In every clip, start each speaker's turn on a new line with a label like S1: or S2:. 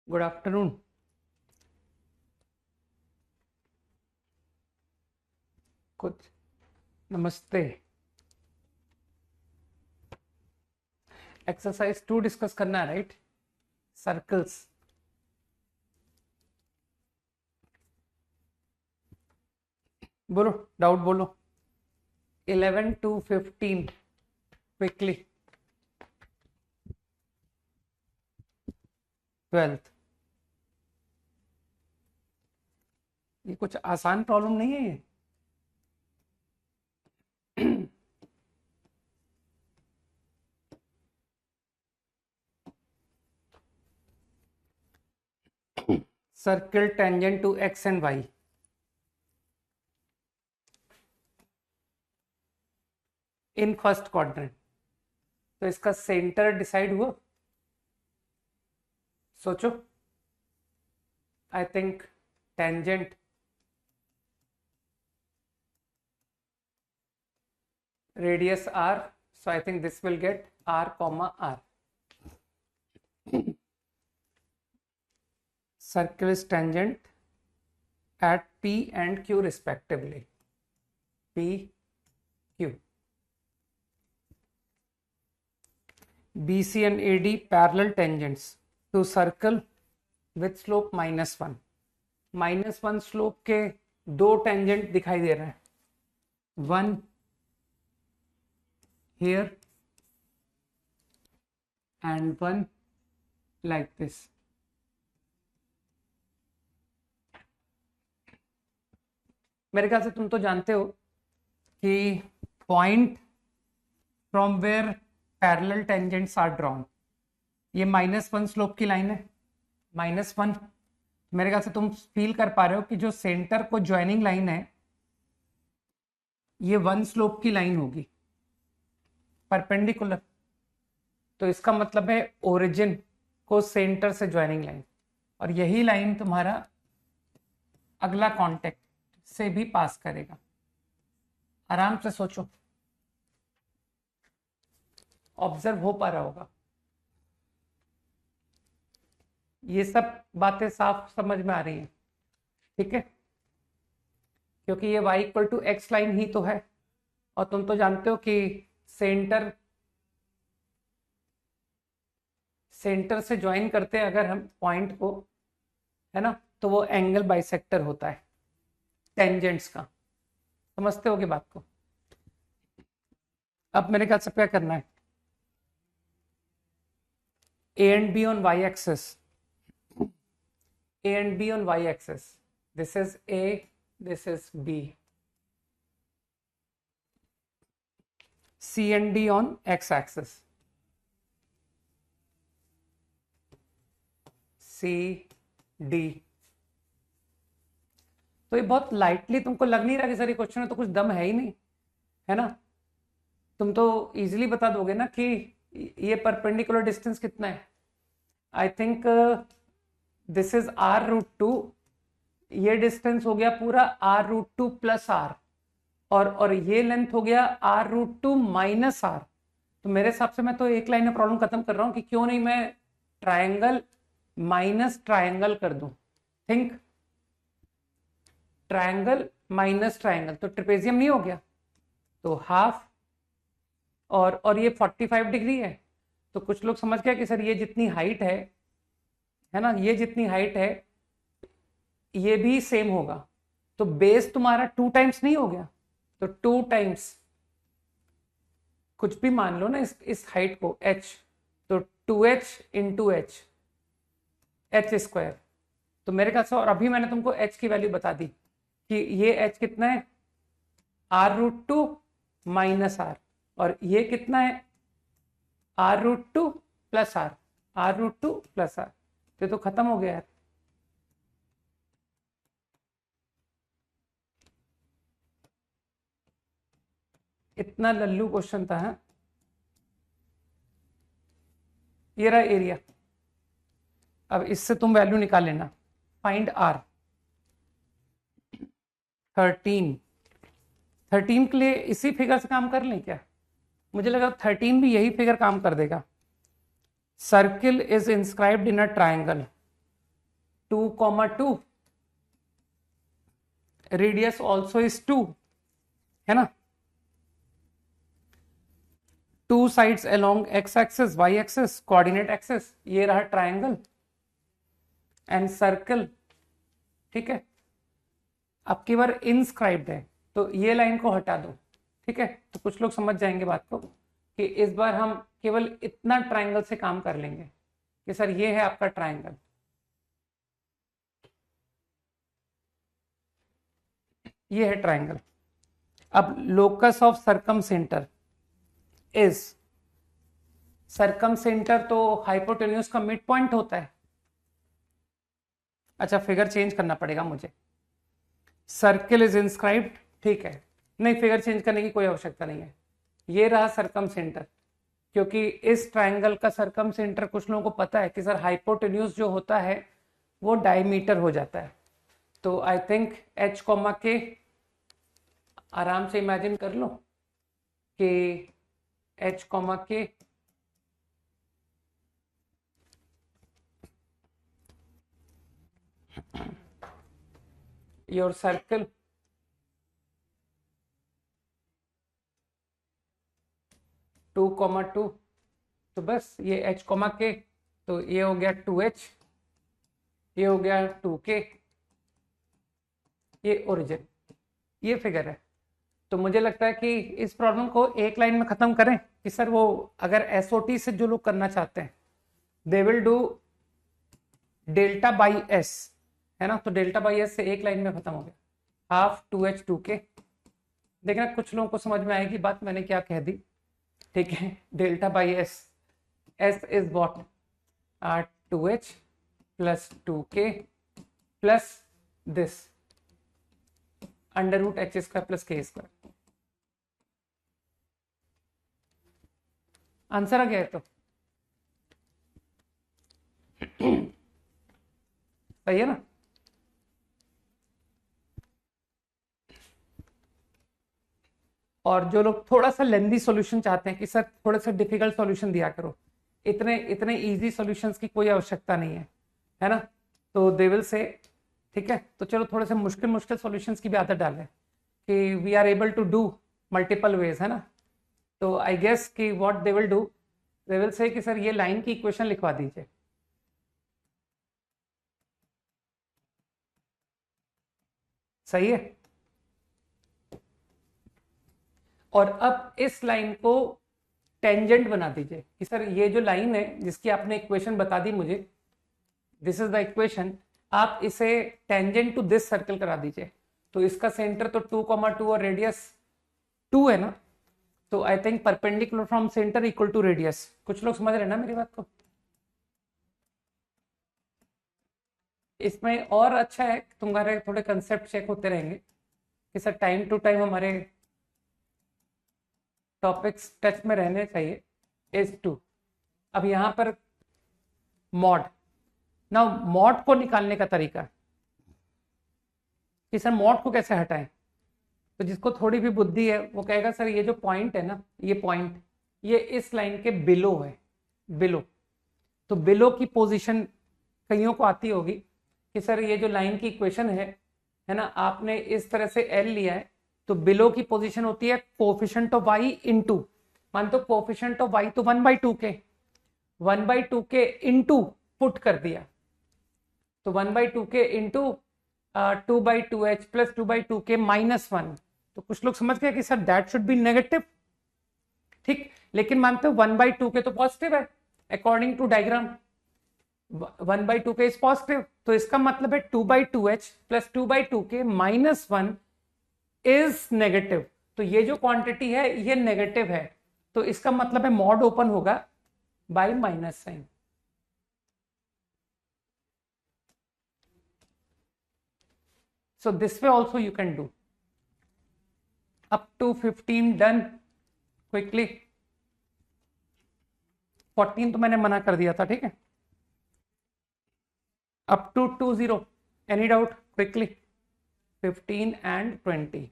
S1: Good afternoon. कुछ नमस्ते। Exercise 2 discuss करना है, राइट? सर्कल्स। बोलो, डाउट बोलो। 11 to 15 क्विकली। 12th। ये कुछ आसान प्रॉब्लम नहीं है ये। Circle tangent to X and Y in first quadrant. तो इसका सेंटर डिसाइड हुआ? सोचो। I think tangent radius r, so I think this will get r comma r. Circle is tangent at p and q respectively. p q. bc and ad parallel tangents to circle with slope -1. -1 slope के दो tangent दिखाई दे रहे हैं, one here and one like this. मेरे ख्याल से तुम तो जानते हो कि point from where parallel tangents are drawn, ये -1 स्लोप की लाइन है। -1 मेरे ख्याल से तुम फील कर पा रहे हो कि जो सेंटर को ज्वाइनिंग लाइन है ये 1 स्लोप की लाइन होगी, परपेंडिकुलर। तो इसका मतलब है ओरिजिन को सेंटर से ज्वाइनिंग लाइन, और यही लाइन तुम्हारा अगला कांटेक्ट से भी पास करेगा। आराम से सोचो, ऑब्जर्व हो पा रहा होगा। ये सब बातें साफ समझ में आ रही हैं, ठीक है? क्योंकि ये y equal to X line ही तो है, और तुम तो जानते हो कि सेंटर से ज्वाइन करते हैं अगर हम पॉइंट को, है ना, तो वो एंगल बाइसेक्टर होता है टेंजेंट्स का। समझते होगे बात को? अब मेरे ख्याल से क्या करना है, A and B on y axis, A and B on y axis, this is A, this is B, C and D on x axis, C D। तो ये बहुत लाइटली तुमको लग नहीं रहा कि सर ये क्वेश्चन में तो कुछ दम है ही नहीं, है ना? तुम तो इजीली बता दोगे ना कि ये परपेंडिकुलर डिस्टेंस कितना है। आई थिंक दिस इज r√2, ये डिस्टेंस हो गया पूरा r√2 प्लस r, और ये लेंथ हो गया r√2 माइनस r। तो मेरे हिसाब से मैं तो एक लाइन में प्रॉब्लम खत्म कर रहा हूं कि क्यों नहीं मैं ट्रायंगल माइनस ट्रायंगल कर दूं। थिंक ट्रायंगल माइनस ट्रायंगल, तो ट्रेपेजियम नहीं हो गया, तो हाफ, और ये 45 डिग्री है। तो कुछ लोग समझ गया कि सर ये जितनी हाइट है ना, ये जितनी हाइट है ये भी सेम होगा, तो बेस तुम्हारा 2 टाइम्स नहीं हो गया, तो 2 टाइम्स कुछ भी मान लो ना इस हाइट को h, तो 2h into h, h square. तो मेरे ख्याल से, और अभी मैंने तुमको h की वैल्यू बता दी कि ये h कितना है, r√2 माइनस r, और ये कितना है, r√2 plus r, r√2 plus r। तो खत्म हो गया यार। इतना लल्लू क्वेश्चन था, है? ये रहा एरिया। अब इससे तुम वैल्यू निकाल लेना, फाइंड r। 13 के लिए इसी फिगर से काम कर लें क्या? मुझे लगा 13 भी यही फिगर काम कर देगा। Circle is inscribed in a triangle 2, 2, radius also is 2, है ना। 2 sides along x axis, y axis, coordinate axis, ये रहा ट्रायंगल एंड सर्कल, ठीक है। अब केवल इनस्क्राइब्ड है, तो ये लाइन को हटा दो, ठीक है। तो कुछ लोग समझ जाएंगे बात को कि इस बार हम केवल इतना ट्रायंगल से काम कर लेंगे कि सर ये है आपका ट्रायंगल, ये है ट्रायंगल। अब locus of circumcentre is, circumcentre तो हाइपोटेन्यूज का मिड पॉइंट होता है। अच्छा, फिगर चेंज करना पड़ेगा मुझे। सर्किल इज इंस्क्राइब्ड, ठीक है, नहीं फिगर चेंज करने की कोई आवश्यकता नहीं है। ये रहा सरकम सेंटर, क्योंकि इस ट्रायंगल का सरकम सेंटर कुछ लोगों को पता है कि सर हाइपोटेन्यूज जो होता है वो डायमीटर हो जाता है। तो आई थिंक h, के आराम से इमेजिन कर लो कि h, के योर सर्कल टू, 2, तो बस ये h, के, तो ये हो गया 2h, ये हो गया 2k, ये ओरिजिन, ये फिगर है। तो मुझे लगता है कि इस प्रॉब्लम को एक लाइन में खत्म करें कि सर वो अगर एसओटी से जो लोग करना चाहते हैं दे will do delta by S, है ना। तो डेल्टा बाई एस से एक लाइन में खत्म हो गया, हाफ 2h, 2k। देखना कुछ लोगों को समझ में आएगी बात मैंने क्या कह दी, ठीक है। Delta by S, S is what, 2h plus 2k plus this under root h square plus k square. Answer आ गया है तो सही है ना। और जो लोग थोड़ा सा लेंदी सॉल्यूशन चाहते हैं कि सर थोड़ा सा डिफिकल्ट सॉल्यूशन दिया करो, इतने इतने इजी सॉल्यूशंस की कोई आवश्यकता नहीं है ना। तो दे विल से ठीक है, तो चलो थोड़े से मुश्किल मुश्किल सॉल्यूशंस की भी आदत डालें कि we are able to do multiple ways, है ना। तो आई गेस कि what they will do, they will say कि सर ये लाइन की इक्वेशन लिखवा दीजिए, सही है। और अब इस लाइन को टेंजेंट बना दीजिए कि सर ये जो लाइन है जिसकी आपने इक्वेशन बता दी मुझे, दिस इज द इक्वेशन, आप इसे टेंजेंट टू दिस सर्कल करा दीजिए। तो इसका सेंटर तो 2, 2 और रेडियस 2 है ना। तो I think perpendicular from centre equal to radius. कुछ लोग समझ रहे हैं ना मेरी बात को। इसमें और अच्छा है तुम्हारे थोड़े कंसेप्ट चेक होते रहेंगे कि सर टाइम टू टाइम हमारे टॉपिक्स टच में रहने चाहिए। इज टू, अब यहां पर मॉड, ना मॉड को निकालने का तरीका कि सर मॉड को कैसे हटाएं। तो जिसको थोड़ी भी बुद्धि है वो कहेगा सर ये जो पॉइंट है ना, ये पॉइंट ये इस लाइन के बिलो है, बिलो। तो बिलो की पोजीशन कईयों को आती होगी कि सर ये जो लाइन की इक्वेशन है ना, आपने इस तरह से एल लिया है, तो बिलो की पोजीशन होती है कोफिशिएंट ऑफ वाई इनटू, मान तो कोफिशिएंट ऑफ वाई तो 1/2 के, 1/2 के इनटू पुट कर दिया, तो 1/2 के इंटू 2/2h प्लस 2/2 के -1। तो कुछ लोग समझ गए कि sir that should be negative, ठीक। लेकिन मानते हो 1/2 के तो पॉजिटिव है अकॉर्डिंग टू डायग्राम, 1/2 के इज पॉजिटिव, तो इसका मतलब है 2/2h प्लस 2/2 के -1 इज नेगेटिव। तो ये जो क्वांटिटी है ये नेगेटिव है, तो इसका मतलब है मॉड ओपन होगा by minus sine. So this way also you can do up to 15 done quickly। 14 तो मैंने मना कर दिया था, ठीक है। up to 20 any doubt quickly, 15 and 20।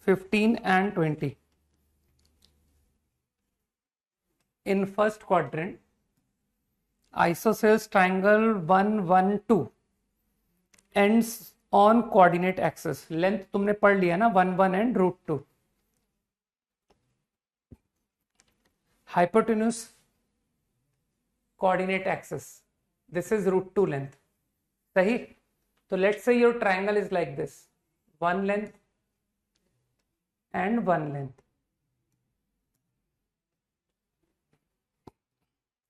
S1: 15 and 20. In first quadrant, isosceles triangle 1 1 2 ends on coordinate axis. Length तुमने पढ़ लिया ना, 1 1 and √2. Hypotenuse coordinate axis. This is √2 length. सही? तो let's say your triangle is like this. One length and one length.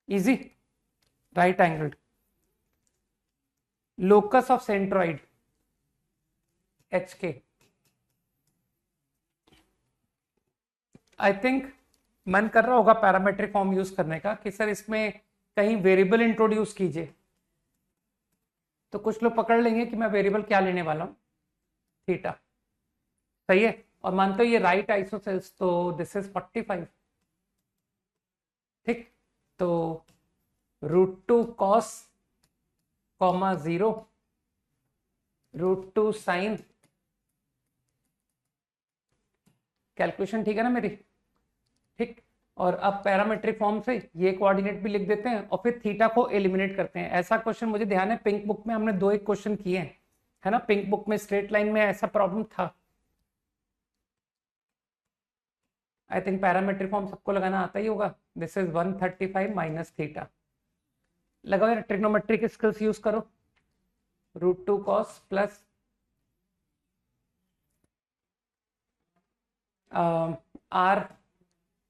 S1: Easy. Right angled. Locus of centroid HK. I think मन कर रहा होगा पैरामेट्रिक फॉर्म यूज करने का कि sir इसमें कहीं वेरिएबल इंट्रोड्यूस कीजिए, तो कुछ लोग पकड़ लेंगे कि मैं वेरिएबल क्या लेने वाला हूं, थीटा. सही है. और मानते हो ये राइट आइसोसेल्स, तो दिस इज 45. ठीक. तो √2 कॉस कॉमा 0 √2 साइन. कैलकुलेशन ठीक है ना मेरी? ठीक. और अब पैरामेट्रिक फॉर्म से ये कोऑर्डिनेट भी लिख देते हैं और फिर थीटा को एलिमिनेट करते हैं. ऐसा क्वेश्चन मुझे ध्यान है पिंक बुक में हमने 2-1 क्वेश्चन किए हैं, है ना. पिंक बुक में स्ट्रेट लाइन में ऐसा प्रॉब्लम था. आई थिंक पैरामेट्रिक फॉर्म सबको लगाना आता ही होगा. This is 135 minus theta. लगाओ, ट्रिग्नोमेट्रिक स्किल्स यूज करो. √2 cos plus R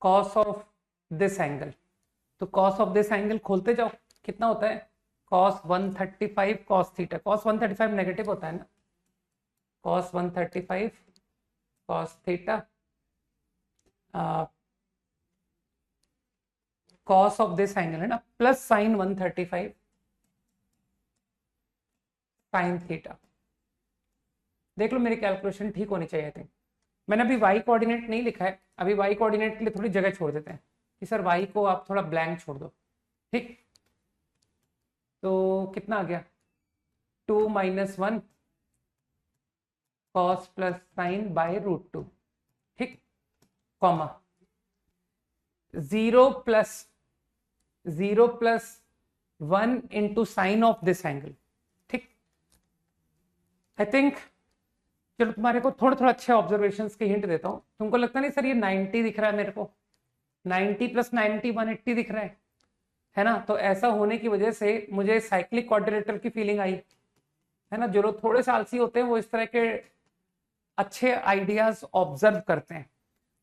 S1: cos of this angle. तो कॉस ऑफ दिस एंगल खोलते जाओ, कितना होता है? Cos 135 cos theta. Cos 135 negative होता है ना. Cos 135 cos theta cos of this angle है ना, प्लस साइन 135 साइन थीटा. देख लो मेरी कैलकुलेशन ठीक होनी चाहिए. आई थिंक मैंने अभी वाई कोऑर्डिनेट नहीं लिखा है. अभी वाई कोऑर्डिनेट के लिए थोड़ी जगह छोड़ देते हैं कि सर वाई को आप थोड़ा ब्लैंक छोड़ दो. ठीक. तो कितना आ गया? 2 - 1 कॉस प्लस साइन बाय √2. ठीक. Comma 0 plus 1 into sine of this angle. ठीक. आई थिंक चलो तुम्हारे को थोड़ा थोड़ा अच्छे ऑब्जर्वेशंस की हिंट देता हूं. तुमको लगता नहीं सर ये 90 दिख रहा है मेरे को? 90 + 90 180 दिख रहा है ना. तो ऐसा होने की वजह से मुझे साइक्लिक क्वाड्रिलेटरल की फीलिंग आई, है ना. जो लोग थोड़े से आलसी होते हैं वो इस तरह के अच्छे आइडियाज ऑब्जर्व करते हैं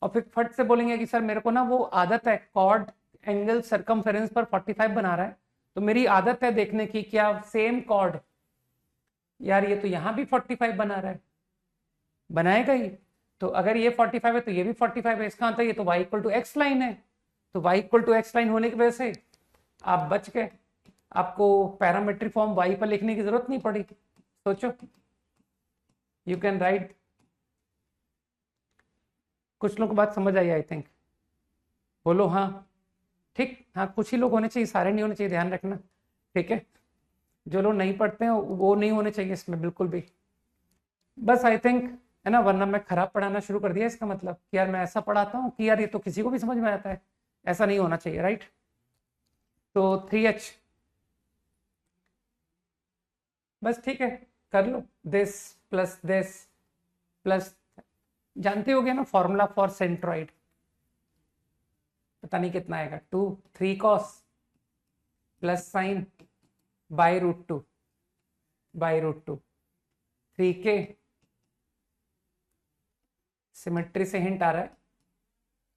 S1: और फिर फट से बोलेंगे कि सर मेरे को ना वो आदत है, कॉर्ड एंगल सर्कमफेरेंस पर 45 बना रहा है, तो मेरी आदत है देखने की क्या सेम कॉर्ड, यार ये तो यहां भी 45 बना रहा है, बनाएगा ही. तो अगर ये 45 है तो ये भी 45 है. इसका मतलब ये तो y = x लाइन है. तो y = x लाइन होने की वजह से आप बच गए. आपको पैरामेट्रिक फॉर्म y पर लिखने की जरूरत नहीं पड़ी. सोचो, यू कैन राइट. कुछ लोगों को बात समझ आई आई थिंक? बोलो हाँ. ठीक. हाँ, कुछ ही लोग होने चाहिए, सारे नहीं होने चाहिए, ध्यान रखना. ठीक है. जो लोग नहीं पढ़ते हैं वो नहीं होने चाहिए इसमें बिल्कुल भी. बस आई थिंक, है ना, वरना मैं खराब पढ़ाना शुरू कर दिया इसका मतलब कि यार मैं ऐसा पढ़ाता हूँ कि यार ये तो किसी को भी समझ में आता है. ऐसा नहीं होना चाहिए. राइट. तो 3h बस. ठीक है, कर लो. दिस प्लस जानते हो गए ना फॉर्मूला फॉर सेंट्रॉइड. पता नहीं कितना आएगा. 3 cos plus sine by √2 3k. Symmetry से हिंट आ रहा है.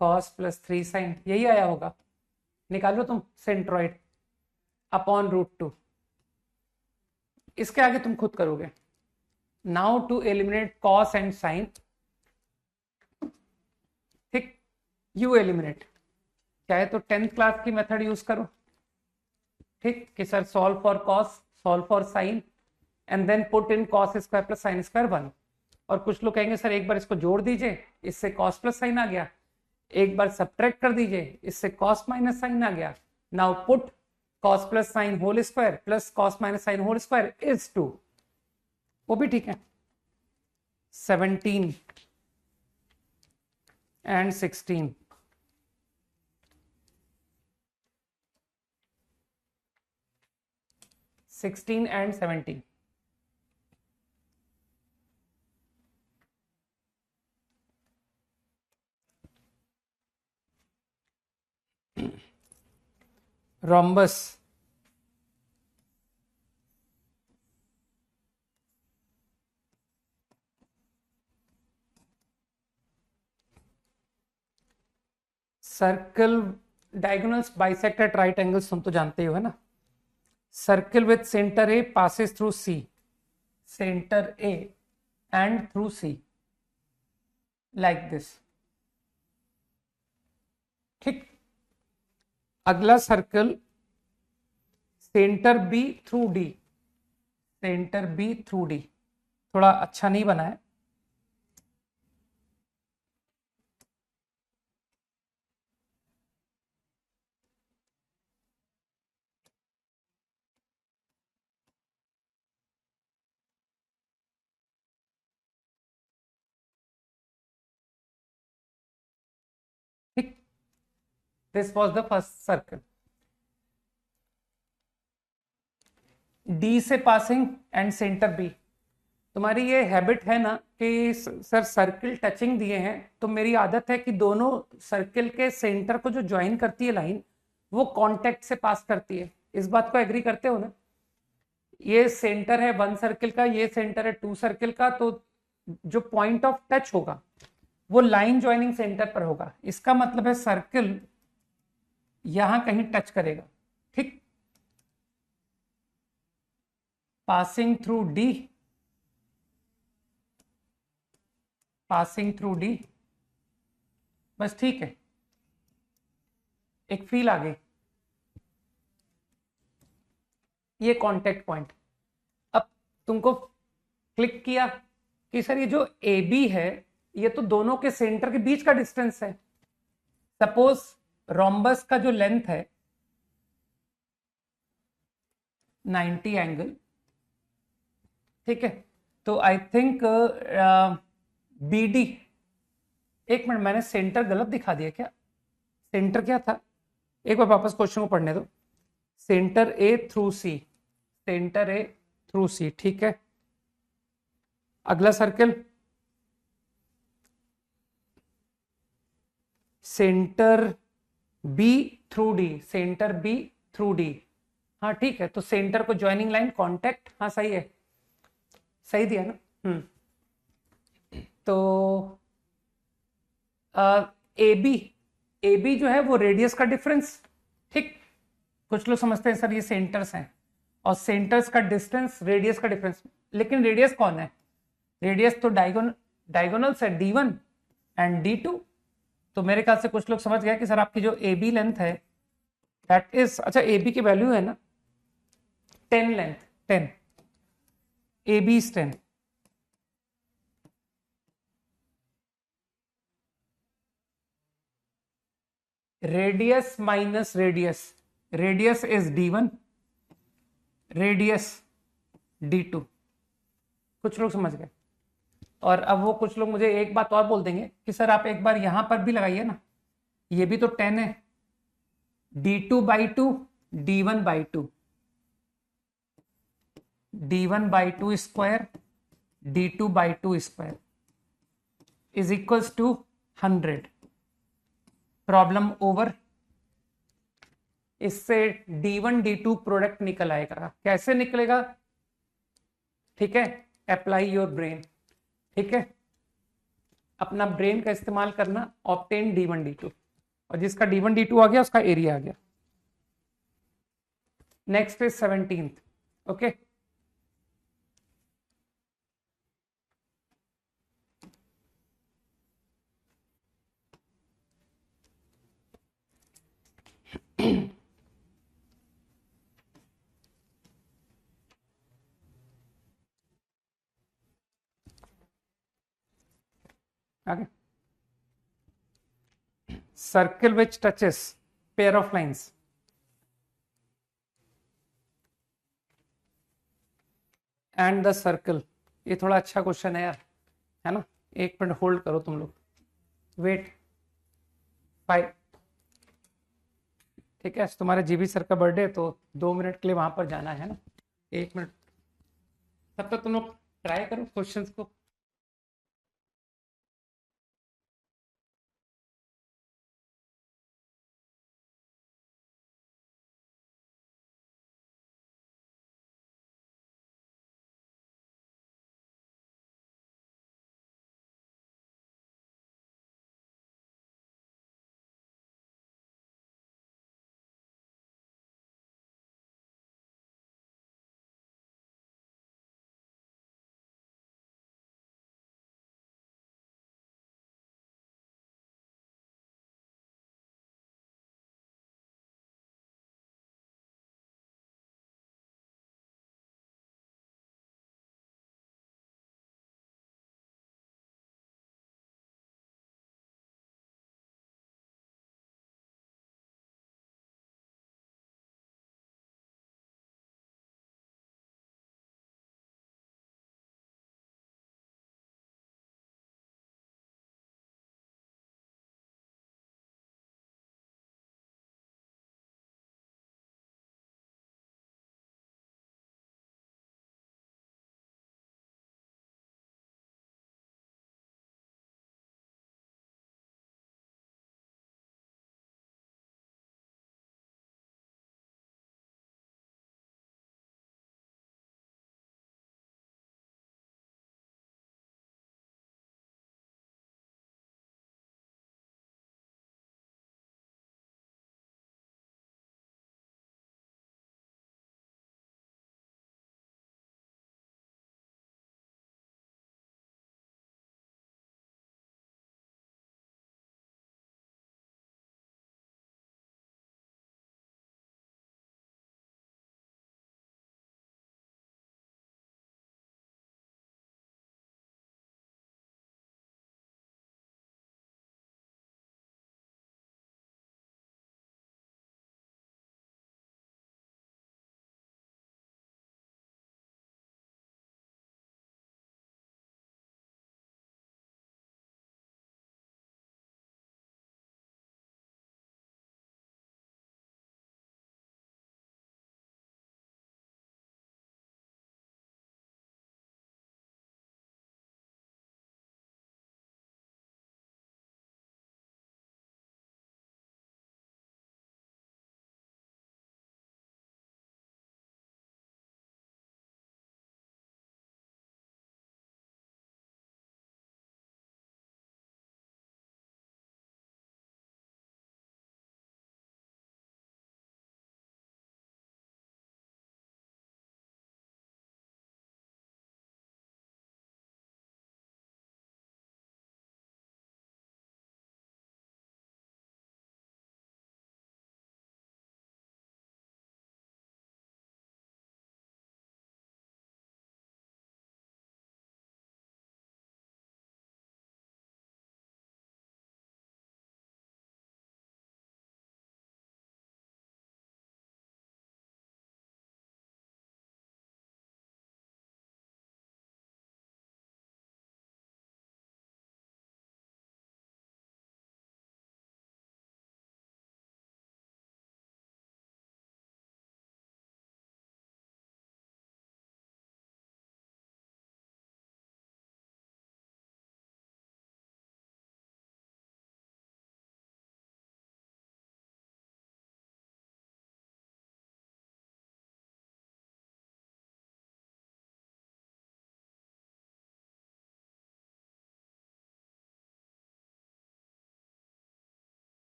S1: कॉस प्लस 3 साइन, यही आया होगा. निकालो तुम सेंट्रॉइड अपॉन √2. इसके आगे तुम खुद करोगे. Now to eliminate cos and sine. ठीक. You eliminate. चाहे तो 10th क्लास की मेथड यूज करो. ठीक. कि sir solve for cos, solve for sine and then put in cos square plus sine square 1. और कुछ लोग कहेंगे सर एक बार इसको जोड़ दीजिए, इससे कॉस प्लस साइन आ गया. एक बार सब्ट्रैक्ट कर दीजिए, इससे कॉस माइनस साइन आ गया. Now put cos plus sine whole square plus cos minus sine whole square is 2. वो भी ठीक है. 17 and 16. and 17. Rhombus. Circle, diagonals, bisector, right angles तुम तो जानते हो है ना. Circle with centre A passes through C, centre A and through C, like this. ठीक. अगला circle centre B through D, centre B through D. थोड़ा अच्छा नहीं बना है. ठीक. This was the first circle. D से पासिंग एंड सेंटर बी. तुम्हारी ये हैबिट है ना कि सर सर्कल टचिंग दिए हैं, तो मेरी आदत है कि दोनों सर्कल के सेंटर को जो ज्वाइन करती है लाइन, वो कांटेक्ट से पास करती है. इस बात को एग्री करते हो ना. ये सेंटर है 1 सर्कल का, ये सेंटर है 2 सर्कल का, तो जो पॉइंट ऑफ टच होगा वो लाइन ज्वाइनिंग सेंटर पर होगा. इसका मतलब है सर्कल यहां कहीं टच करेगा. ठीक. Passing through D, passing through D, बस. ठीक है, एक फील आ गई. ये कांटेक्ट पॉइंट. अब तुमको क्लिक किया कि सर ये जो ए बी है ये तो दोनों के सेंटर के बीच का डिस्टेंस है. सपोज रोम्बस का जो लेंथ है 90 एंगल. ठीक है, तो आई थिंक बी डी. एक मिनट, मैंने सेंटर गलत दिखा दिया क्या? सेंटर क्या था? एक बार वापस क्वेश्चन को पढ़ने दो. Centre A through C, centre A through C. ठीक है, अगला circle centre B through D, centre B through D. हाँ ठीक है, तो सेंटर को ज्वाइनिंग लाइन कॉन्टेक्ट. हाँ सही है, सही दिया ना. तो ए बी जो है वो रेडियस का डिफरेंस. ठीक. कुछ लोग समझते हैं सर ये सेंटर्स हैं, और सेंटर्स का डिस्टेंस रेडियस का डिफरेंस. लेकिन रेडियस कौन है? रेडियस तो डायगोनल्स है D1 एंड D2. तो मेरे ख्याल से कुछ लोग समझ गए कि सर आपकी जो ए बी लेंथ है दैट इज, अच्छा ए बी की वैल्यू है ना 10 length, 10. A B is 10. Radius minus radius, radius is D1, radius D2. कुछ लोग समझ गए. और अब वो कुछ लोग मुझे एक बात और बोल देंगे कि सर आप एक बार यहां पर भी लगाइए ना, ये भी तो 10 है. D2/2, D1/2, D1/2 square, D2/2 square is equals to 100. Problem over. इससे D1 D2 प्रोडक्ट निकल आएगा. कैसे निकलेगा? ठीक है, अप्लाई योर ब्रेन. ठीक है, अपना ब्रेन का इस्तेमाल करना. ऑब्टेन D1 D2, और जिसका D1 D2 आ गया उसका एरिया आ गया. Next is 17th. ओके, आगे. Circle which touches pair of lines. And the circle. ये थोड़ा अच्छा क्वेश्चन है यार, है ना. एक मिनट होल्ड करो तुम लोग, वेट. 5। ठीक है, तुम्हारे जीबी सर का बर्थडे है, तो 2 मिनट के लिए वहां पर जाना है ना, 1 मिनट। तब तक तुम लोग ट्राई करो क्वेश्चंस को।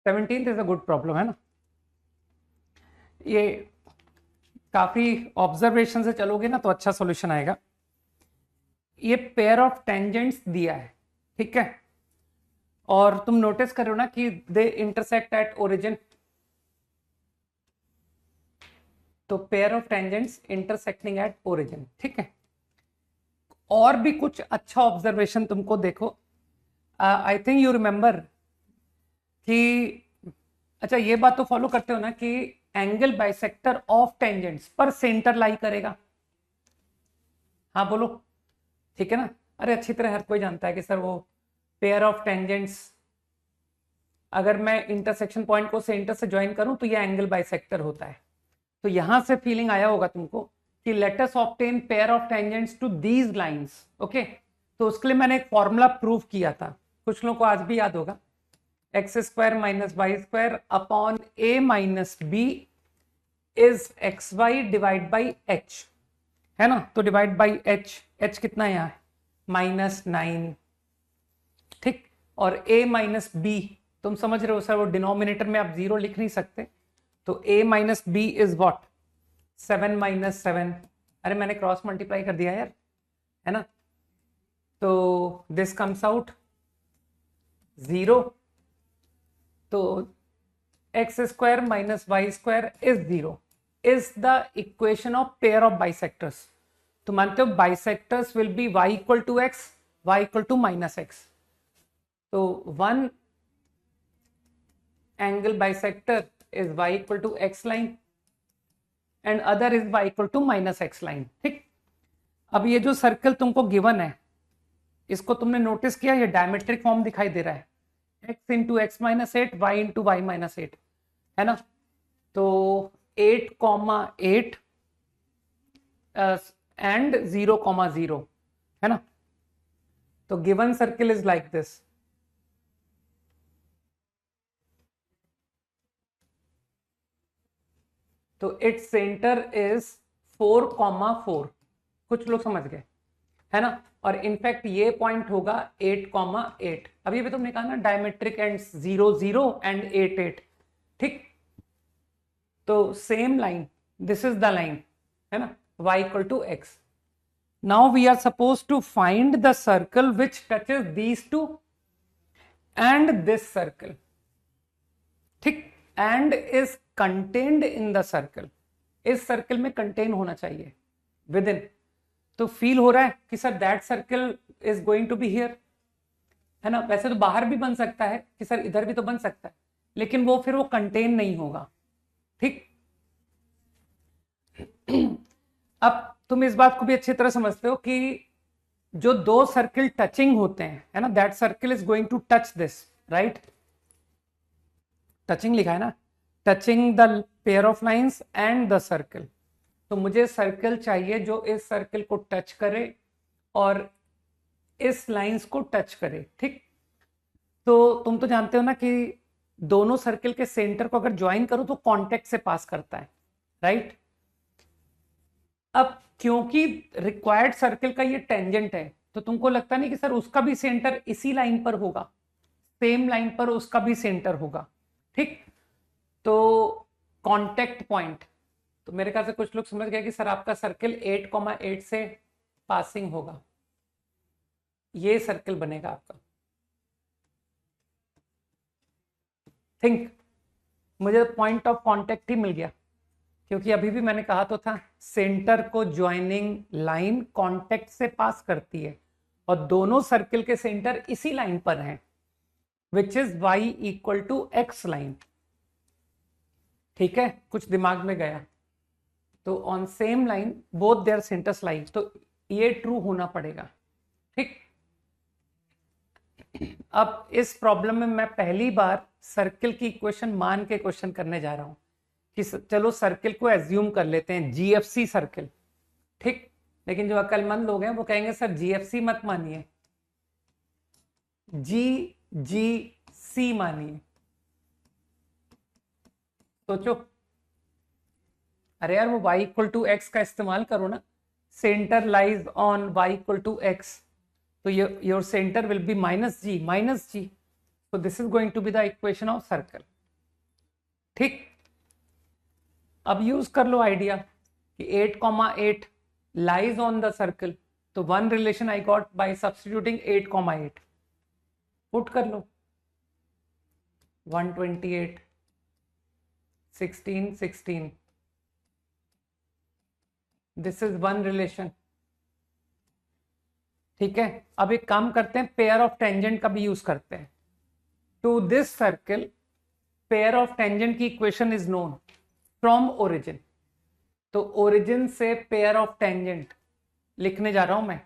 S1: Seventeenth is a good problem, है ना। ये काफी ऑब्जर्वेशन से चलोगे ना तो अच्छा सॉल्यूशन आएगा। ये पेयर ऑफ टेंजेंट्स दिया है, ठीक है, और तुम नोटिस करो ना कि दे इंटरसेक्ट एट ओरिजिन। तो pair of tangents intersecting at origin, ठीक है। और भी कुछ अच्छा ऑब्जर्वेशन तुमको देखो, आई थिंक यू रिमेंबर कि अच्छा ये बात तो फॉलो करते हो ना कि एंगल बाइसेक्टर ऑफ टेंजेंट्स पर सेंटर लाई करेगा। हाँ बोलो, ठीक है ना। अरे अच्छी तरह हर कोई जानता है कि सर वो पेयर ऑफ टेंजेंट्स, अगर मैं इंटरसेक्शन पॉइंट को सेंटर से ज्वाइन करूं तो ये एंगल बाइसेक्टर होता है। तो यहां से फीलिंग आया होगा तुमको कि let us obtain pair of tangents to these lines. Okay, तो उसके लिए मैंने एक फॉर्मूला प्रूव किया था, कुछ लोगों को आज भी याद होगा, X square minus Y square upon A minus B is X Y divide by H, है ना। तो डिवाइड बाई एच, एच कितना है यहाँ, -9, ठीक। और a माइनस बी, तुम समझ रहे हो सर वो डिनोमिनेटर में आप 0 लिख नहीं सकते, तो a minus B is what, 7 minus 7। अरे मैंने क्रॉस मल्टीप्लाई कर दिया यार, है ना। तो दिस कम्स आउट 0, तो X square minus Y square is 0 is the equation of pair of bisectors. तो मानते हो bisectors will be y equal to X, y equal to minus X. तो one angle bisector is y equal to X line and other is y equal to minus X line, ठीक। अब ये जो circle तुमको given है, इसको तुमने notice किया, ये डायमेट्रिक फॉर्म दिखाई दे रहा है, x into X minus 8, Y into Y minus 8, है ना। तो 8,8 एंड 0,0, है ना। तो given circle is like this. तो इट्स सेंटर इज 4,4, कुछ लोग समझ गए, है ना। और इनफैक्ट ये पॉइंट होगा 8,8। अभी भी तुमने कहा ना डायमेट्रिक एंड 0,0 एंड 8,8, ठीक। तो same line, this is the line, है ना, y equal to X. Now we are suppose to find the circle which touches these two and this circle, ठीक, and is contained in the circle. इस circle में contain होना चाहिए with in. तो feel हो रहा है कि sir that circle is going to be here, है ना। वैसे तो बाहर भी बन सकता है कि सर इधर भी तो बन सकता है, लेकिन वो फिर वो कंटेन नहीं होगा, ठीक। अब तुम इस बात को भी अच्छी तरह समझते हो कि जो दो सर्किल टचिंग होते हैं, है ना, that circle is going to touch this, right. Touching लिखा है ना, touching the pair of lines and the circle. तो मुझे सर्कल चाहिए जो इस सर्कल को टच करे और इस लाइंस को टच करे, ठीक। तो तुम तो जानते हो ना कि दोनों सर्कल के सेंटर को अगर ज्वाइन करो तो कॉन्टेक्ट से पास करता है, राइट। अब क्योंकि रिक्वायर्ड सर्कल का ये टेंजेंट है, तो तुमको लगता नहीं कि सर उसका भी सेंटर इसी लाइन पर होगा, सेम लाइन पर उसका भी सेंटर होगा, ठीक। तो कांटेक्ट पॉइंट, तो मेरे ख्याल से कुछ लोग समझ गए कि सर आपका सर्कल 8,8 से पासिंग होगा, ये सर्कल बनेगा आपका। थिंक, मुझे पॉइंट ऑफ कांटेक्ट ही मिल गया, क्योंकि अभी भी मैंने कहा तो था सेंटर को ज्वाइनिंग लाइन कांटेक्ट से पास करती है और दोनों सर्कल के सेंटर इसी लाइन पर हैं, which is y equal to X line, ठीक है। कुछ दिमाग में गया तो on same line both their centres lie, तो ये ट्रू होना पड़ेगा, ठीक। अब इस प्रॉब्लम में मैं पहली बार सर्किल की इक्वेशन मान के क्वेश्चन करने जा रहा हूं कि चलो सर्किल को एज्यूम कर लेते हैं जीएफसी सर्किल, ठीक। लेकिन जो अक्लमंद लोग हैं वो कहेंगे सर जीएफसी मत मानिए, जी मानिए। सोचो, अरे यार वो y इक्वल टू एक्स का इस्तेमाल करो ना, centre lies on y equal to X, तो your centre will be minus G, so this is going to be the equation of circle, ठीक। अब यूज कर लो आइडिया कि 8,8 लाइज ऑन द सर्कल, तो one relation I got bye substituting 8,8, put कर लो 128 16 16, this is one relation, ठीक है। अब एक काम करते हैं, पेयर ऑफ टेंजेंट का भी यूज करते हैं। To this circle pair of tangent की equation is known from origin. तो ओरिजिन से पेयर ऑफ टेंजेंट लिखने जा रहा हूं मैं।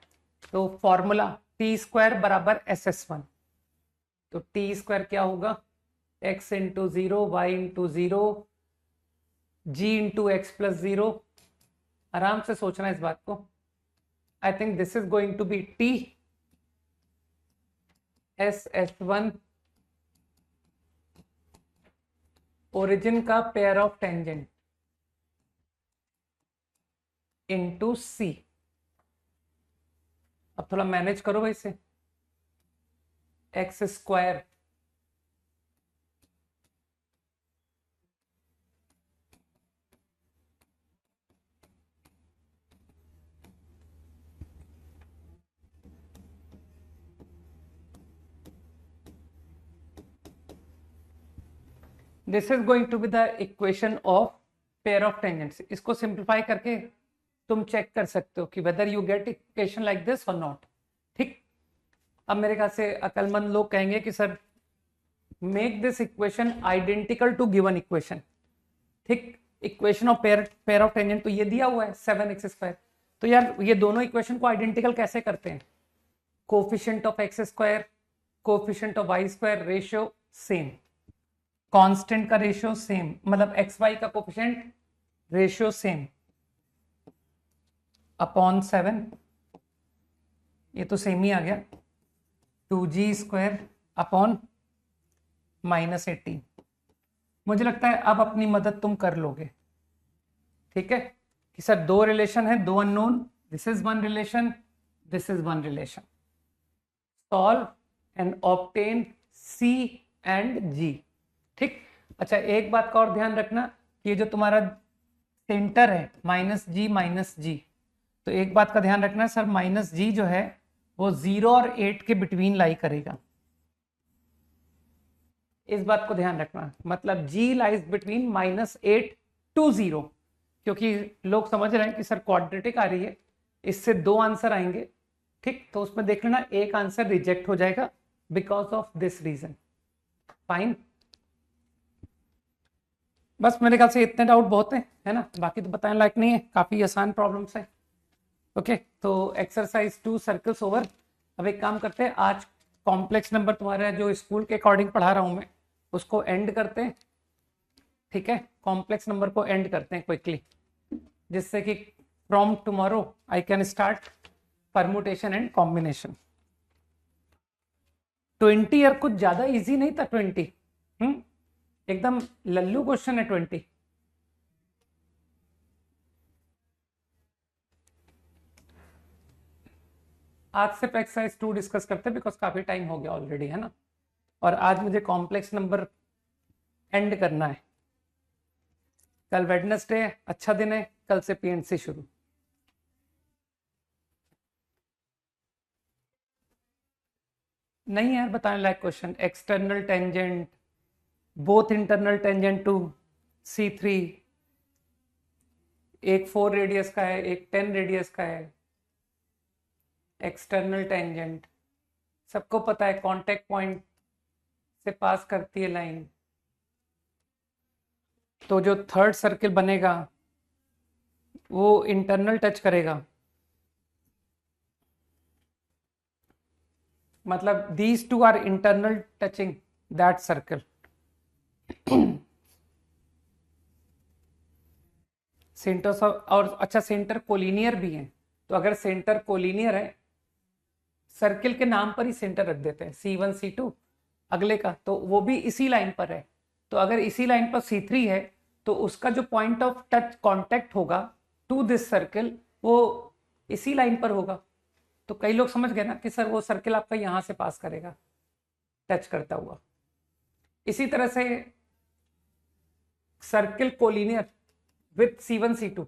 S1: तो फॉर्मूला टी स्क्वायर बराबर एस एस वन। तो टी स्क्वायर क्या होगा, x into zero, Y into zero, G into X plus zero. आराम से सोचना इस बात को। I think this is going to be T S S one origin का pair of tangent into C. अब थोड़ा मैनेज करो भाई से। X square this is going to be the equation of pair of tangents. इसको simplify करके तुम check कर सकते हो कि whether you get equation like this और नॉट। ठीक, अब मेरे ख्याल से अकलमंद लोग कहेंगे कि sir make this equation identical to given equation. ठीक, equation of pair of tangent तो ये दिया हुआ है 7x²। तो यार ये दोनों इक्वेशन को आइडेंटिकल कैसे करते हैं? Coefficient of X square, coefficient of Y square, ratio same, constant का रेशियो सेम, मतलब एक्स वाई का कोफिशिएंट रेशियो सेम अपॉन 7, ये तो सेम ही आ गया, 2g² अपॉन -18। मुझे लगता है अब अपनी मदद तुम कर लोगे। ठीक है कि सर दो रिलेशन है, दो unknown, this is one relation, this is one relation, solve and obtain C and G. ठीक, अच्छा एक बात का और ध्यान रखना, ये जो तुम्हारा सेंटर है -g, तो एक बात का ध्यान रखना सर, -g जो है वो 0 और 8 के बिटवीन लाई करेगा। इस बात को ध्यान रखना, मतलब g लाइज बिटवीन -8 to 0, क्योंकि लोग समझ रहे हैं कि सर क्वाड्रेटिक आ रही है, इससे दो आंसर आएंगे। ठीक, तो उसमें देख लेना एक आंसर रिजेक्ट हो जाएगा because of this region. Fine, बस मेरे ख्याल से इतने डाउट बहुत है ना, बाकी तो बताने लायक नहीं है, काफी आसान प्रॉब्लम्स है। ओके, तो एक्सरसाइज 2 सर्कल्स ओवर। अब एक काम करते हैं, आज कॉम्प्लेक्स नंबर तुम्हारा जो स्कूल के अकॉर्डिंग पढ़ा रहा हूं मैं उसको एंड करते हैं। ठीक है, कॉम्प्लेक्स नंबर को एंड करते हैं क्विकली, जिससे कि from tomorrow I can start permutation and combination. 20 यार कुछ ज्यादा इजी नहीं था 20। एकदम लल्लू क्वेश्चन है 20। आज सिर्फ एक्सरसाइज 2 डिस्कस करते हैं बिकॉज काफी टाइम हो गया ऑलरेडी, है ना। और आज मुझे कॉम्प्लेक्स नंबर एंड करना है। कल वेडनेसडे है, अच्छा दिन है, कल से पीएनसी शुरू। नहीं यार बताने लायक question, external tangent, both internal tangent to C3, एक 4 रेडियस का है, एक 10 रेडियस का है। एक्सटर्नल टेंजेंट सबको पता है, कांटेक्ट पॉइंट से पास करती है लाइन। तो जो थर्ड सर्किल बनेगा वो इंटरनल टच करेगा, मतलब these two are internal touching that circle. Centre और अच्छा सेंटर कोलिनियर भी है, तो अगर सेंटर कोलिनियर है, सर्किल के नाम पर ही सेंटर रख देते हैं, C1 C2 अगले का, तो वो भी इसी लाइन पर है। तो अगर इसी लाइन पर C3 है तो उसका जो पॉइंट ऑफ टच कांटेक्ट होगा टू दिस सर्किल वो इसी लाइन पर होगा। तो कई लोग समझ गए ना कि सर वो सर्किल आपका यहां से पास करेगा टच करता हुआ। इसी तरह से circle collinear with C1 C2,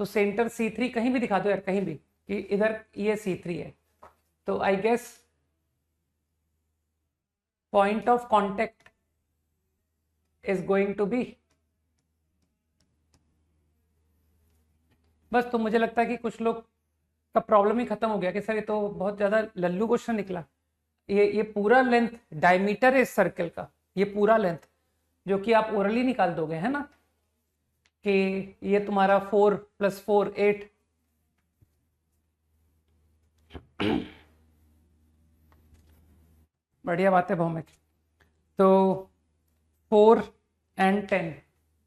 S1: तो सेंटर C3 कहीं भी दिखा दो यार, कहीं भी कि इधर ये C3 है, तो I guess point of contact is going to be, बस। तो मुझे लगता है कि कुछ लोग का प्रॉब्लम ही खत्म हो गया कि सर ये तो बहुत ज्यादा लल्लू क्वेश्चन निकला। ये पूरा लेंथ डायमीटर है इस सर्कल का, ये पूरा लेंथ, जो कि आप ओरली निकाल दोगे, है ना, कि ये तुम्हारा 4 + 4 8, बढ़िया बात है भौमिक। तो 4 and 10,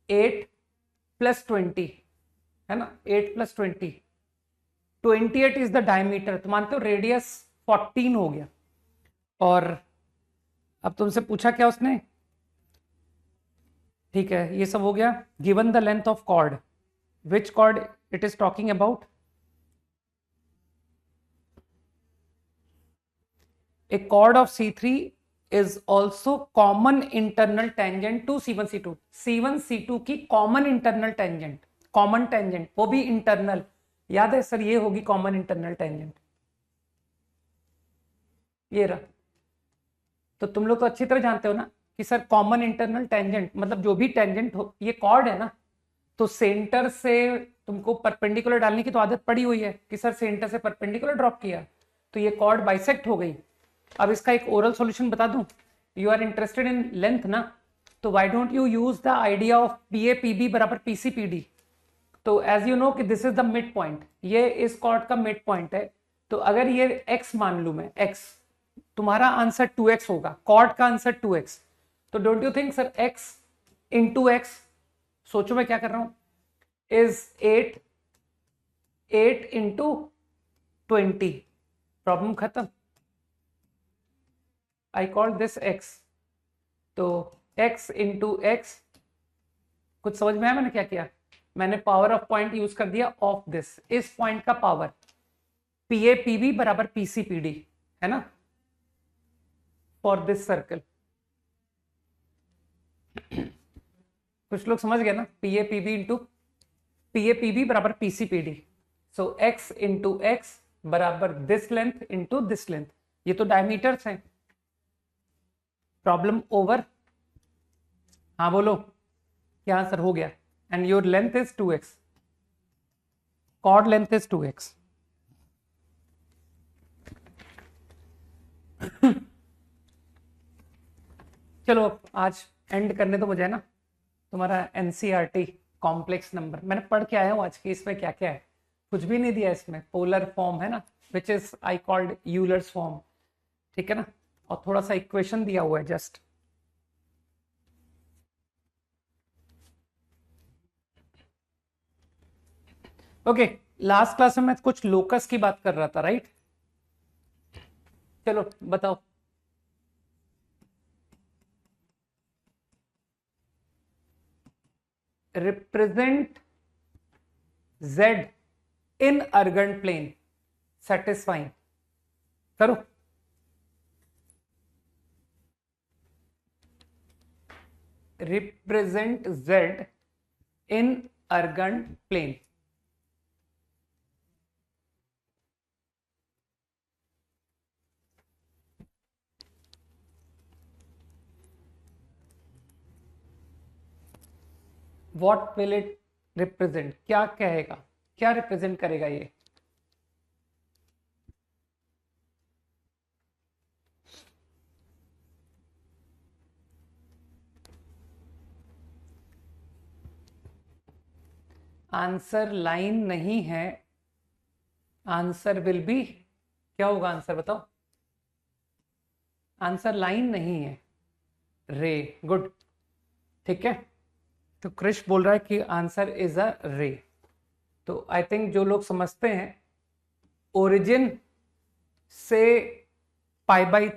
S1: 8 + 20, है ना, 8 + 20, 28 इज द डायमीटर। तो मानते हो रेडियस 14 हो गया। और अब तुमसे पूछा क्या उसने, ठीक है, ये सब हो गया। Given the length of chord, which chord it is talking about, a chord of C3 is also common internal tangent to C1 C2। C1 C2 की common internal tangent, common tangent वो भी internal, याद है sir, ये होगी common internal tangent, ये रहा। तो तुम लोग तो अच्छी तरह जानते हो ना कि सर कॉमन इंटरनल टेंजेंट मतलब जो भी टेंजेंट हो, ये कॉर्ड है ना, तो सेंटर से तुमको परपेंडिकुलर डालने की तो आदत पड़ी हुई है कि सर सेंटर से परपेंडिकुलर ड्रॉप किया, तो ये कॉर्ड बाइसेक्ट हो गई। अब इसका एक ओरल सॉल्यूशन बता दूं, you are interested in length ना, तो why don't you use the idea of P A P B बराबर पी सी पी डी। तो एज यू नो कि this is the mid point, ये इस कॉर्ड का मिड पॉइंट है। तो अगर ये x मान लू मैं, x, तुम्हारा आंसर 2x होगा, कॉर्ड का आंसर 2x, तो don't you think sir x into x, सोचो मैं क्या कर रहा हूं, इज 8, 8 इंटू 20, प्रॉब्लम खत्म। आई कॉल दिस x, तो x इंटू x, कुछ समझ में आया मैंने क्या किया, मैंने पावर ऑफ पॉइंट यूज कर दिया ऑफ दिस, इस पॉइंट का power, P A P B बराबर पी सी पी डी, है ना, फॉर दिस सर्कल। कुछ लोग समझ गए ना, P A P B into P A P B बराबर P C P D, so x into x बराबर this length into this length, ये तो डायमीटर्स हैं। प्रॉब्लम ओवर, हाँ बोलो क्या आंसर हो गया, and your length is 2x, chord length is 2x। चलो आज एंड करने तो मुझे ना, तुम्हारा एनसीईआरटी कॉम्प्लेक्स नंबर मैंने पढ़ के आया हूं आज की, इसमें क्या क्या है, कुछ भी नहीं दिया इसमें, पोलर फॉर्म है ना, which is I called Euler's form, ठीक है ना, और थोड़ा सा इक्वेशन दिया हुआ है जस्ट। ओके, लास्ट क्लास में मैं कुछ लोकस की बात कर रहा था, राइट, चलो बताओ। Represent z in Argand plane satisfying, करो। Represent z in Argand plane, what will it represent, क्या कहेगा, क्या रिप्रेजेंट करेगा ये, आंसर लाइन नहीं है, आंसर विल बी, क्या होगा आंसर बताओ, आंसर लाइन नहीं है, रे, गुड, ठीक है। तो क्रिश बोल रहा है कि आंसर इज अ रे। तो आई थिंक जो लोग समझते हैं ओरिजिन से पाई बाई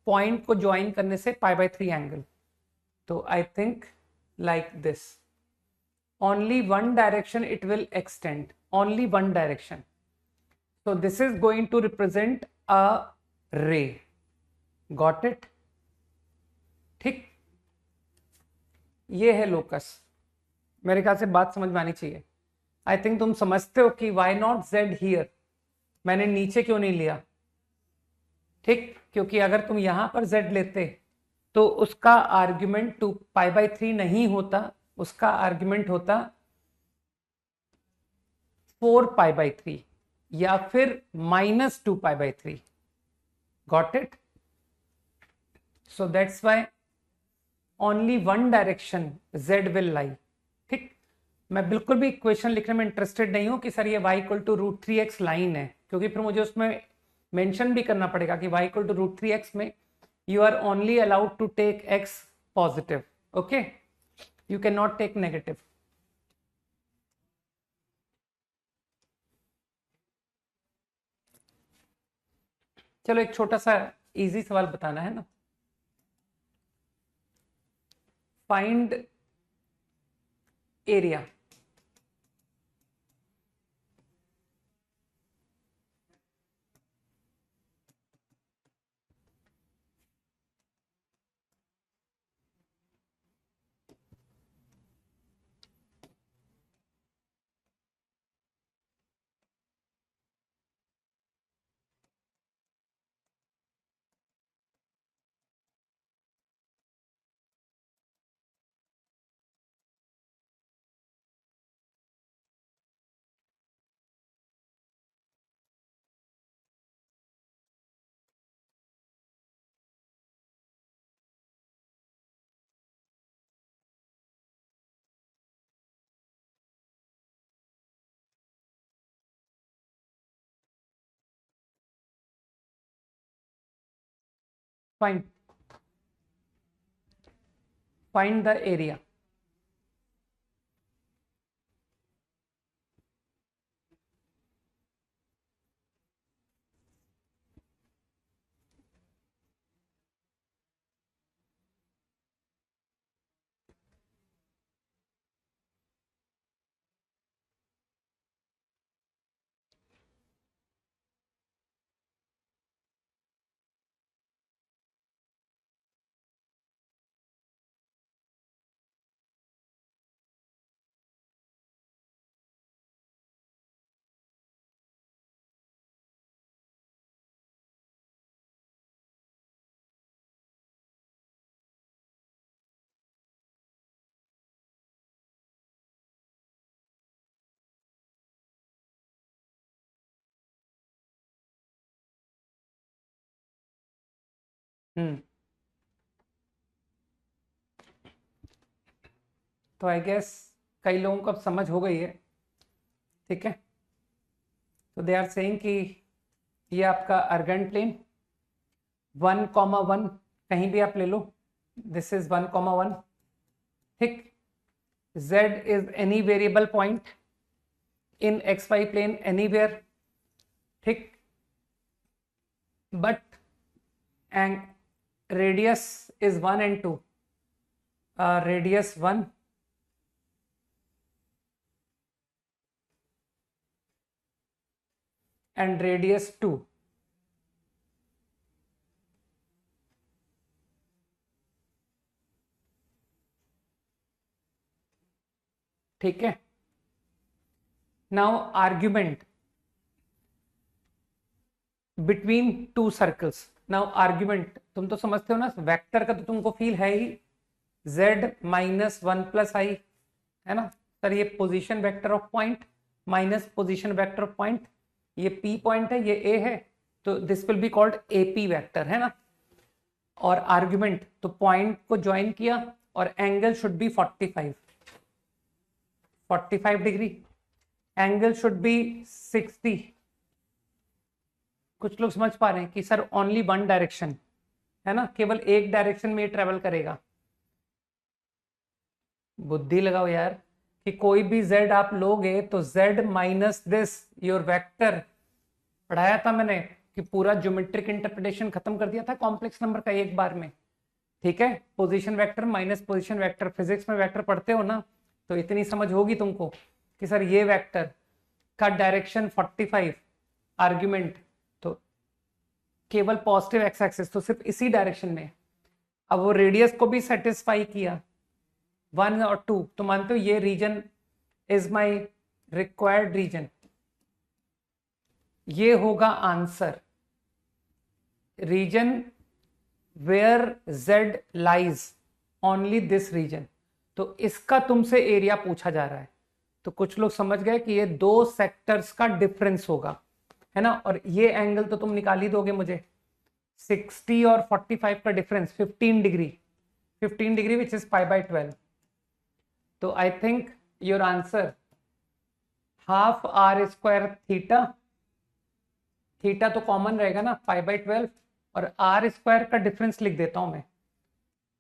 S1: पॉइंट को ज्वाइन करने से π/3 एंगल, तो I think like this, only one direction it will extend, only one direction, so this is going to represent a ray, got it, ठीक, ये है लोकस। मेरे ख्याल से बात समझ में आनी चाहिए। आई थिंक तुम समझते हो कि वाई नॉट जेड हियर, मैंने नीचे क्यों नहीं लिया, ठीक, क्योंकि अगर तुम यहां पर z लेते तो उसका आर्ग्यूमेंट 2π/3 नहीं होता, उसका आर्ग्यूमेंट होता 4π/3 या फिर -2π/3, got it. So that's why only one direction z will lie. ठीक, मैं बिल्कुल भी इक्वेशन लिखने में इंटरेस्टेड नहीं हूं कि सर ये y equal to √3x line है, क्योंकि फिर मुझे उसमें मेंशन भी करना पड़ेगा कि y इक्वल टू √3x में you are only allowed to take x positive, okay, you cannot take negative. चलो एक छोटा सा इजी सवाल बताना है ना, find area. Find the area. तो आई गेस कई लोगों को अब समझ हो गई है, ठीक है। तो दे आर सेइंग कि ये आपका अर्गेंट प्लेन 1,1 कहीं भी आप ले लो, दिस इज 1,1, ठीक। z is any variable point in xy plane anywhere, ठीक, but and radius is 1 and 2, radius 1 and radius 2, ठीक है। Now argument between two circles. Now argument तुम तो समझते हो ना, वेक्टर का तो तुमको फील है ही, z माइनस 1 प्लस आई, है ना सर, ये position vector of point minus position vector of point, ये p पॉइंट है, ये a है, तो this will be called AP vector, है ना। और आर्ग्यूमेंट तो पॉइंट को ज्वाइन किया और angle should be 45 degree, angle should be 60। कुछ लोग समझ पा रहे हैं कि सर ओनली वन डायरेक्शन, है ना, केवल एक डायरेक्शन में ट्रेवल करेगा। बुद्धि लगाओ यार, कि कोई भी z आप लोगे तो z minus this your vector, पढ़ाया था मैंने कि पूरा ज्योमेट्रिक इंटरप्रिटेशन खत्म कर दिया था कॉम्प्लेक्स नंबर का एक बार में, ठीक है। Position vector minus position vector, physics में वेक्टर पढ़ते हो ना, तो इतनी समझ होगी तुमको कि सर ये वेक्टर का डायरेक्शन 45, आर्ग्यूमेंट तो केवल पॉजिटिव एक्स एक्सिस, तो सिर्फ इसी डायरेक्शन में। अब वो रेडियस को भी सेटिस्फाई किया 1 और 2, तो मानते हो ये region is my required region, ये होगा answer, region where z lies only this region. तो इसका तुमसे एरिया पूछा जा रहा है, तो कुछ लोग समझ गए कि ये दो सेक्टर्स का डिफरेंस होगा, है ना। और ये एंगल तो तुम निकाल ही दोगे मुझे, 60 और 45 का difference 15 degree, 15 degree which is pi by 12. तो I think your answer half r square theta, theta तो कॉमन रहेगा ना, पाई बाय 12, और आर स्क्वायर का डिफरेंस लिख देता हूं मैं,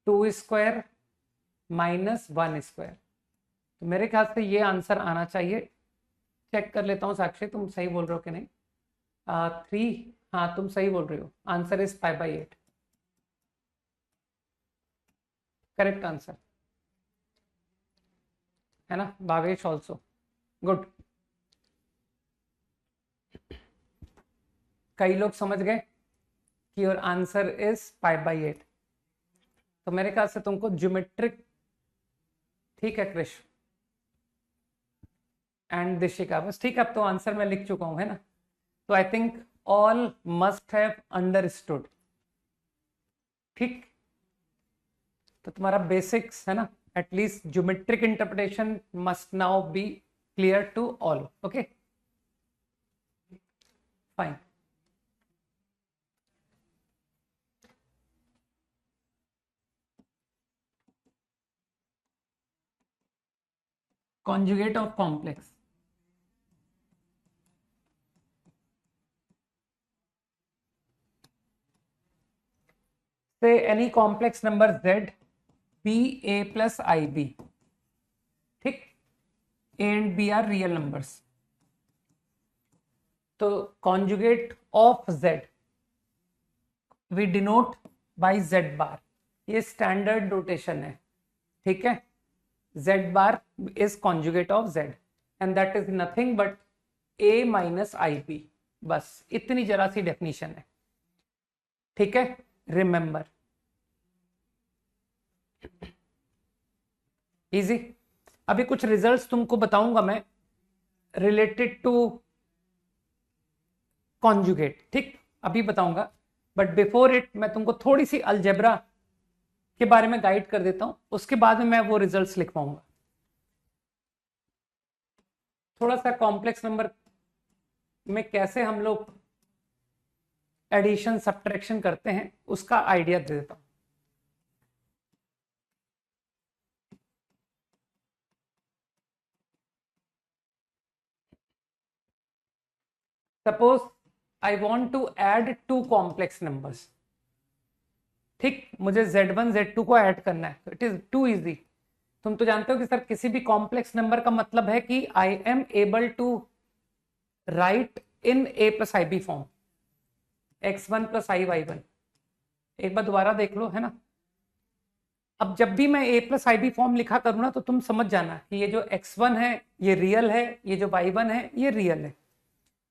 S1: 2 स्क्वायर माइनस 1 स्क्वायर. तो मेरे ख्याल से ये आंसर आना चाहिए. चेक कर लेता हूँ साक्षी, तुम सही बोल रहे हो कि नहीं. 3, हाँ तुम सही बोल रहे हो. Answer is pi bye 8. Correct answer है ना. Bhavesh also good. कई लोग समझ गए कि your answer is pi bye 8. तो मेरे ख्याल से तुमको ज्योमेट्रिक, ठीक है क्रिश एंड दिशिका, बस ठीक है. अब तो आंसर मैं लिख चुका हूं है ना. तो I think all must have understood. ठीक, तो तुम्हारा बेसिक्स है ना, at least geometric interpretation must now be clear to all. Okay fine. conjugate of complex. Say any complex number z b a plus ib. ठीक, a and b are real numbers. तो conjugate of z we denote by z bar. ये standard notation है. ठीक है, z bar is conjugate of z and that is nothing but a minus ib. बस इतनी जरा सी definition है. ठीक है, रिमेंबर. इजी. अभी कुछ रिजल्ट्स तुमको बताऊंगा मैं रिलेटेड टू कॉन्जुगेट. ठीक, अभी बताऊंगा, बट बिफोर इट मैं तुमको थोड़ी सी अलजेब्रा के बारे में गाइड कर देता हूं, उसके बाद में मैं वो रिजल्ट्स लिख पाऊंगा. थोड़ा सा कॉम्प्लेक्स नंबर में कैसे हम लोग एडिशन सब्ट्रैक्शन करते हैं उसका आइडिया दे देता हूं. Suppose I want to add 2 complex numbers. ठीक, मुझे Z1 Z2 को ऐड करना है. It is too easy. तुम तो जानते हो कि सर किसी भी कॉम्प्लेक्स नंबर का मतलब है कि I am able to write in a plus i b form, x1 plus i y1. एक बार दोबारा देख लो है ना. अब जब भी मैं a plus i b form लिखा करूँ ना, तो तुम समझ जाना कि ये जो x1 है ये रियल है, ये जो y1 है ये रियल है.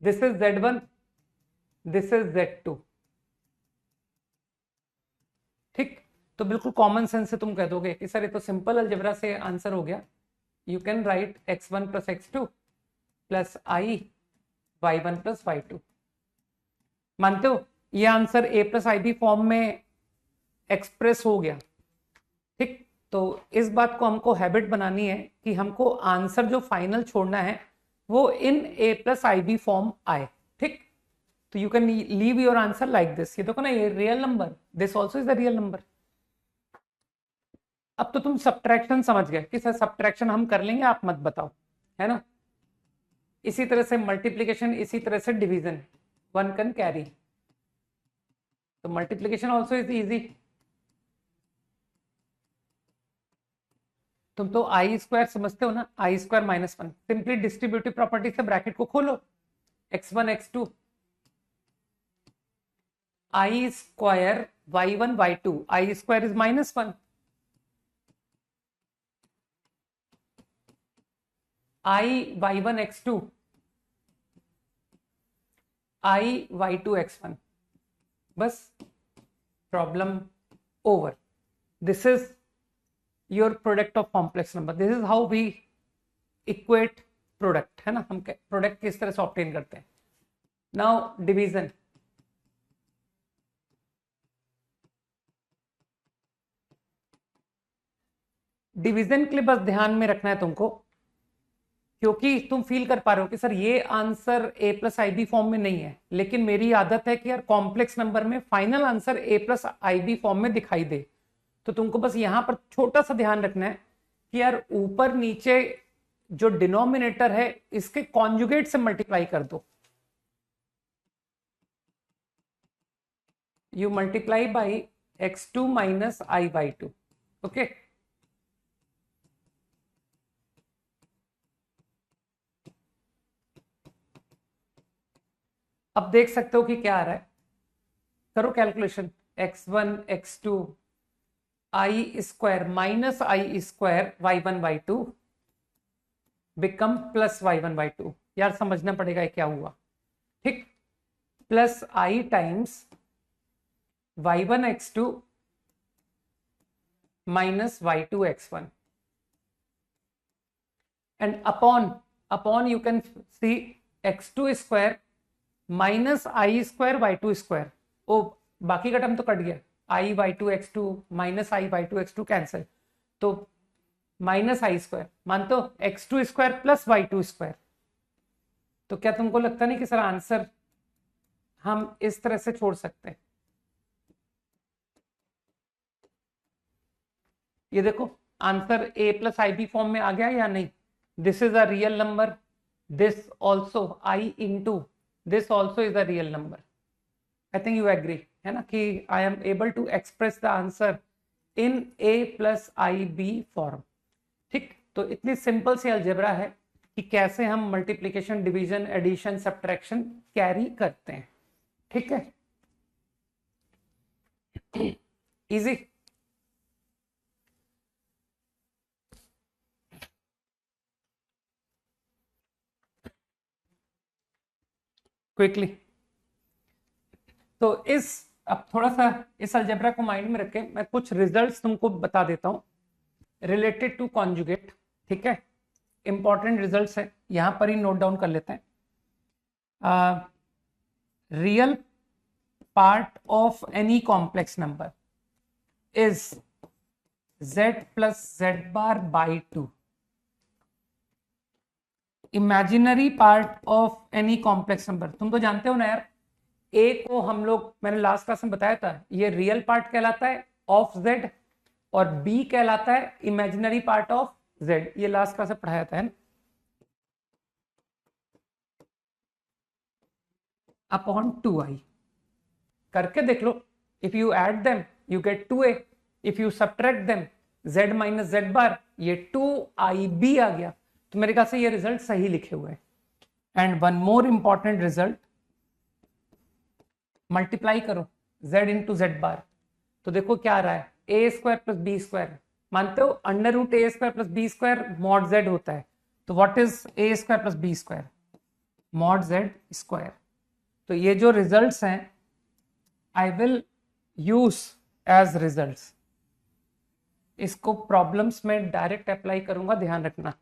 S1: This is Z1, this is Z2. ठीक, तो बिल्कुल कॉमन सेंस से तुम कह दोगे कि सर ये तो सिंपल अलजेब्रा से आंसर हो गया. You can write x1 plus x2 plus i y1 plus y2. मानते हो ये answer a plus i b form में एक्सप्रेस हो गया. ठीक, तो इस बात को हमको हैबिट बनानी है कि हमको आंसर जो फाइनल छोड़ना है वो in a plus i b form आए. ठीक, तो you can leave your answer like this. ये देखो ना, ये real number, this also is the real number. अब तो तुम सब्ट्रैक्शन समझ गए कि सर सब्ट्रैक्शन हम कर लेंगे, आप मत बताओ, है ना. इसी तरह से मल्टीप्लीकेशन, इसी तरह से डिवीजन, वन कैन कैरी. तो मल्टीप्लीकेशन ऑल्सो इज इजी. तुम तो आई स्क्वायर समझते हो ना, I square minus 1. Simply distributive property से ब्रैकेट को खोलो, x1 x2 I square y1 y2. I square is -1, I y1 x2 I y2 x1. बस problem over. This is your product of complex number. This is how we equate product, है ना. हम product किस तरह से obtain करते हैं. Now division. Division के लिए बस ध्यान में रखना है तुमको, क्योंकि तुम फील कर पा रहे हो कि सर ये answer a plus i b form में नहीं है, लेकिन मेरी आदत है कि यार कॉम्प्लेक्स नंबर में final answer a plus i b form में दिखाई दे. तो तुमको बस यहां पर छोटा सा ध्यान रखना है कि यार ऊपर नीचे जो डिनोमिनेटर है इसके कॉन्जुगेट से मल्टीप्लाई कर दो। You multiply by x2 minus I by 2। Okay, अब देख सकते हो कि क्या आ रहा है, करो calculation. x1 x2 I square minus I square y1 y2 become plus y1 y2। यार समझना पड़ेगा ये क्या हुआ, ठीक। Plus I times y1 x2 minus y2 x1 and upon you can see x2 square minus I square y2 square. ओ बाकी का टर्म तो कट गया, I y2 x2 minus I y2 x2 cancel, तो माइनस आई स्क्वायर मानते हो x2 square plus y2 square. तो क्या तुमको लगता नहीं कि सर आंसर हम इस तरह से छोड़ सकते हैं? ये देखो answer a plus i b form में आ गया या नहीं। This is a real number, this also i into this also is a real number. I think you agree है ना कि I am able to express the answer in a plus i b form. ठीक, तो इतनी simple सी algebra है कि कैसे हम multiplication, division, addition, subtraction carry करते हैं। ठीक है, इजी। क्विकली, तो अब थोड़ा सा इस अलजेब्रा को माइंड में रखें, मैं कुछ रिजल्ट्स तुमको बता देता हूं रिलेटेड टू कॉन्जुगेट। ठीक है, इंपॉर्टेंट रिजल्ट्स है, यहां पर ही नोट डाउन कर लेते हैं। Real part of any complex number is z plus z bar by 2। Imaginary part of any complex number, तुम तो जानते हो ना यार, a को हम लोग, मैंने लास्ट क्लास में बताया था, ये रियल पार्ट कहलाता है ऑफ z और b कहलाता है इमेजिनरी पार्ट ऑफ z। ये लास्ट क्लास में पढ़ाया था, है ना। अपॉन 2i करके देख लो, if you add them you get 2a, if you subtract them z minus z bar, ये 2ib आ गया। तो मेरे ख्याल से ये रिजल्ट सही लिखे हुए हैं। And one more important result, multiply करो z इंटू जेड बार, तो देखो क्या आ रहा है, A square plus B square. मानते हो under root A square plus B square mod Z होता है, तो what is A square plus B square, mod Z square. तो ये जो रिजल्ट्स हैं I will use as results, इसको प्रॉब्लम्स में डायरेक्ट अप्लाई करूंगा, ध्यान रखना,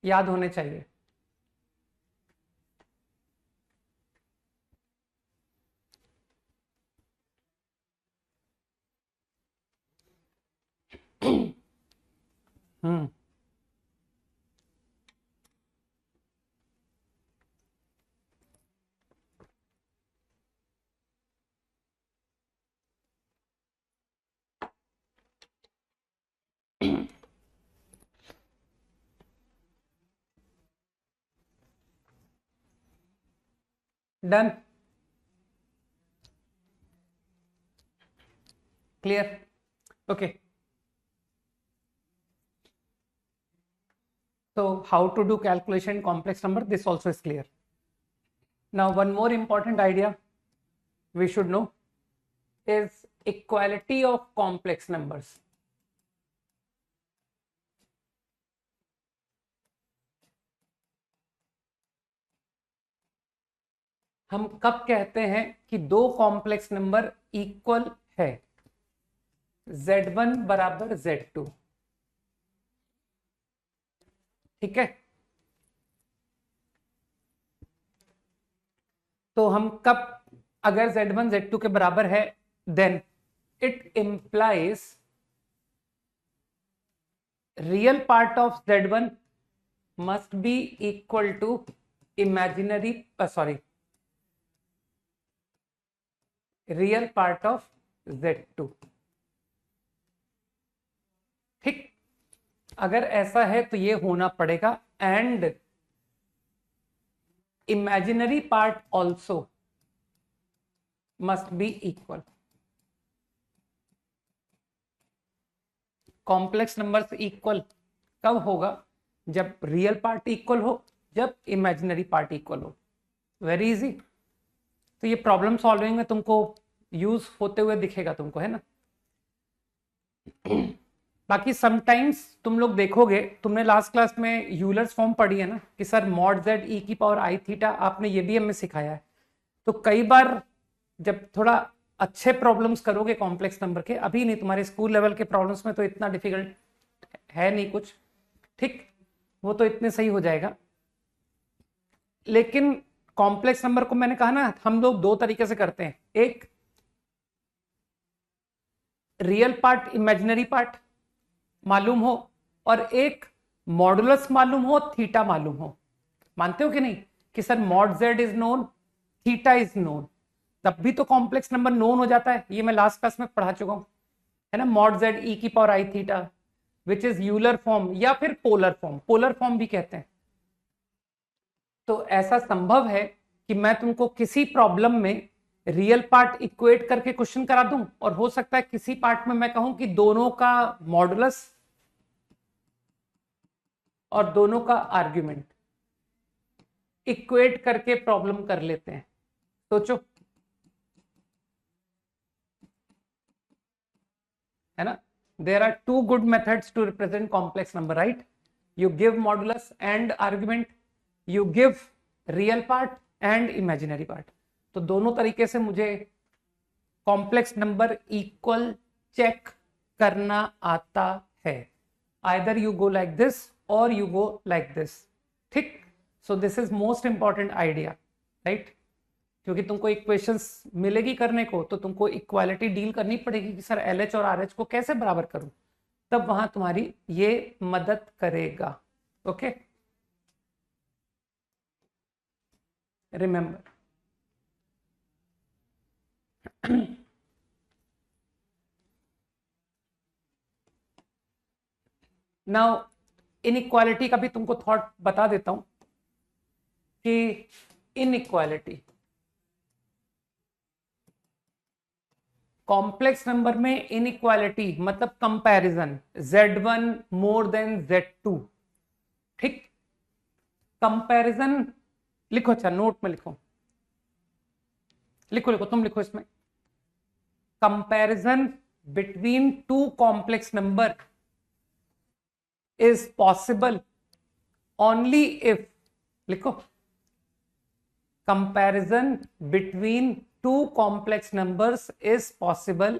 S1: याद होने चाहिए। Hmm, done, clear, okay. So how to do calculation complex number, this also is clear. Now one more important idea we should know is equality of complex numbers. हम कब कहते हैं कि दो कॉम्प्लेक्स नंबर इक्वल है, z1 बराबर z2। ठीक है, तो हम कब, अगर z1 z2 के बराबर है, then it implies real part of z1 must be equal to imaginary, sorry, real part of Z2। ठीक, अगर ऐसा है तो ये होना पड़ेगा, and imaginary part also must be equal. Complex numbers equal कब होगा? जब रियल पार्ट इक्वल हो, जब इमेजिनरी पार्ट इक्वल हो। Very easy. तो ये प्रॉब्लम सॉल्विंग में तुमको यूज होते हुए दिखेगा तुमको, है ना। बाकी समटाइम्स तुम लोग देखोगे, तुमने लास्ट क्लास में यूलर्स फॉर्म पढ़ी है ना, कि सर मॉड जेड ई की पावर आई थीटा, आपने ये भी हमें सिखाया है। तो कई बार जब थोड़ा अच्छे प्रॉब्लम्स करोगे कॉम्प्लेक्स नंबर के, अभी नहीं, तुम्हारे स्कूल लेवल के प्रॉब्लम्स में तो इतना डिफिकल्ट है नहीं कुछ, ठीक, वो तो इतने सही हो जाएगा। लेकिन कॉम्प्लेक्स नंबर को मैंने कहा ना, हम लोग दो तरीके से करते हैं, एक रियल पार्ट इमेजिनरी पार्ट मालूम हो, और एक मॉडुलस मालूम हो, थीटा मालूम हो। मानते हो कि नहीं कि sir mod Z is known, theta is known, तब भी तो कॉम्प्लेक्स नंबर नोन हो जाता है। ये मैं लास्ट क्लास में पढ़ा चुका हूं, है ना। मॉड जेड ई की power I theta which is Euler form या फिर पोलर फॉर्म, पोलर फॉर्म भी कहते हैं। तो ऐसा संभव है कि मैं तुमको किसी प्रॉब्लम में रियल पार्ट इक्वेट करके क्वेश्चन करा दूं, और हो सकता है किसी पार्ट में मैं कहूं कि दोनों का मॉडुलस और दोनों का आर्ग्यूमेंट इक्वेट करके प्रॉब्लम कर लेते हैं। सोचो, है ना। There are two good methods to represent complex number, right. You give modulus and argument, you give real part and imaginary part. तो दोनों तरीके से मुझे कॉम्प्लेक्स नंबर इक्वल चेक करना आता है। Either you go like this और you go like this, ठीक। So this is most important idea, right. क्योंकि तुमको इक्वेशंस मिलेगी करने को, तो तुमको इक्वालिटी डील करनी पड़ेगी कि सर LH और RH को कैसे बराबर करूं, तब वहां तुम्हारी ये मदद करेगा। Okay, remember. नाउ इनइक्वालिटी का भी तुमको थॉट बता देता हूं कि इनइक्वालिटी कॉम्प्लेक्स नंबर में इनइक्वालिटी मतलब comparison, Z1 more than Z2, ठीक। कंपैरिजन लिखो, अच्छा नोट में लिखो, लिखो लिखो, तुम लिखो इसमें, comparison between two complex number is possible only if, लिखो, comparison between two complex numbers is possible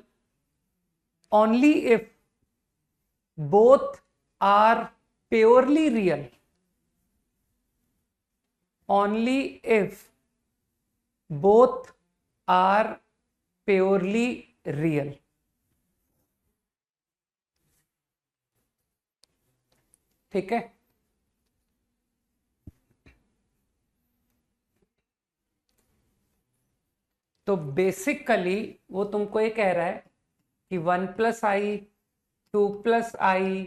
S1: only if both are purely real, only if both are purely real। ठीक है, तो बेसिकली वो तुमको ये कह रहा है कि 1+i 2+i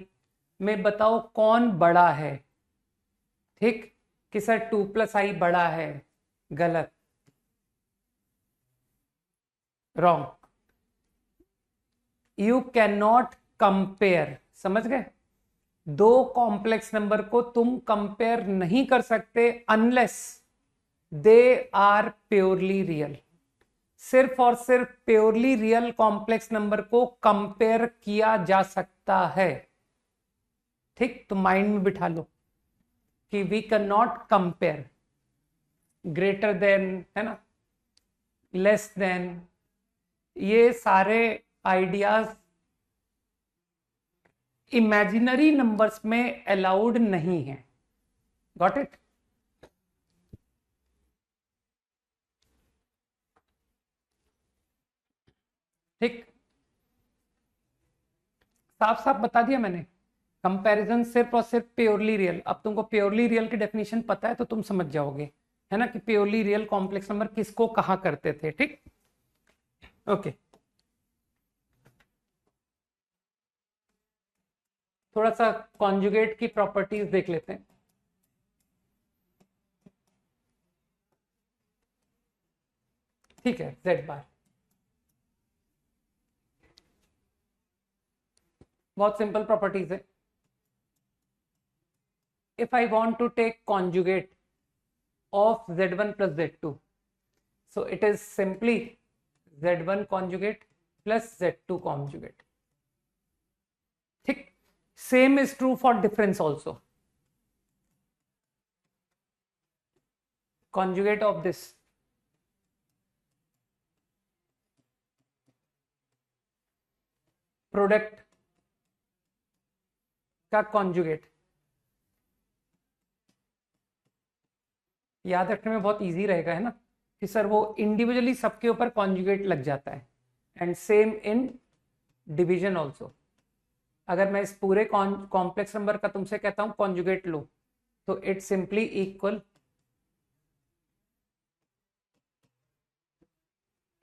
S1: में बताओ कौन बड़ा है, ठीक। कि सर 2+i बड़ा है, गलत, wrong. You can not compare, समझ गए। दो कॉम्प्लेक्स नंबर को तुम कंपेयर नहीं कर सकते unless they are purely real. सिर्फ और सिर्फ प्योरली रियल कॉम्प्लेक्स नंबर को कंपेयर किया जा सकता है, ठीक। तो माइंड में बिठा लो कि we can not compare greater than, है ना, लेस देन, ये सारे आइडियाज इमेजिनरी नंबर्स में अलाउड नहीं है। Got it. ठीक, साफ साफ बता दिया मैंने, कंपैरिजन सिर्फ और सिर्फ प्योरली रियल। अब तुमको प्योरली रियल की डेफिनेशन पता है तो तुम समझ जाओगे, है ना, कि प्योरली रियल कॉम्प्लेक्स नंबर किसको कहा करते थे, ठीक। ओके, थोड़ा सा कॉन्जुगेट की प्रॉपर्टीज देख लेते हैं। ठीक है, z बार बहुत सिंपल प्रॉपर्टीज है। If I want to take conjugate of z1 plus z2, so it is simply z1 conjugate plus z2 conjugate. ठीक, same is true for difference also. Conjugate of this product का conjugate याद रखने में बहुत easy रहेगा, है ना, कि सर वो इंडिविजुअली सबके ऊपर कॉन्जुगेट लग जाता है। And same in division also. अगर मैं इस पूरे कॉम्प्लेक्स नंबर का तुमसे कहता हूं कॉन्जुगेट लो, तो इट सिंपली इक्वल।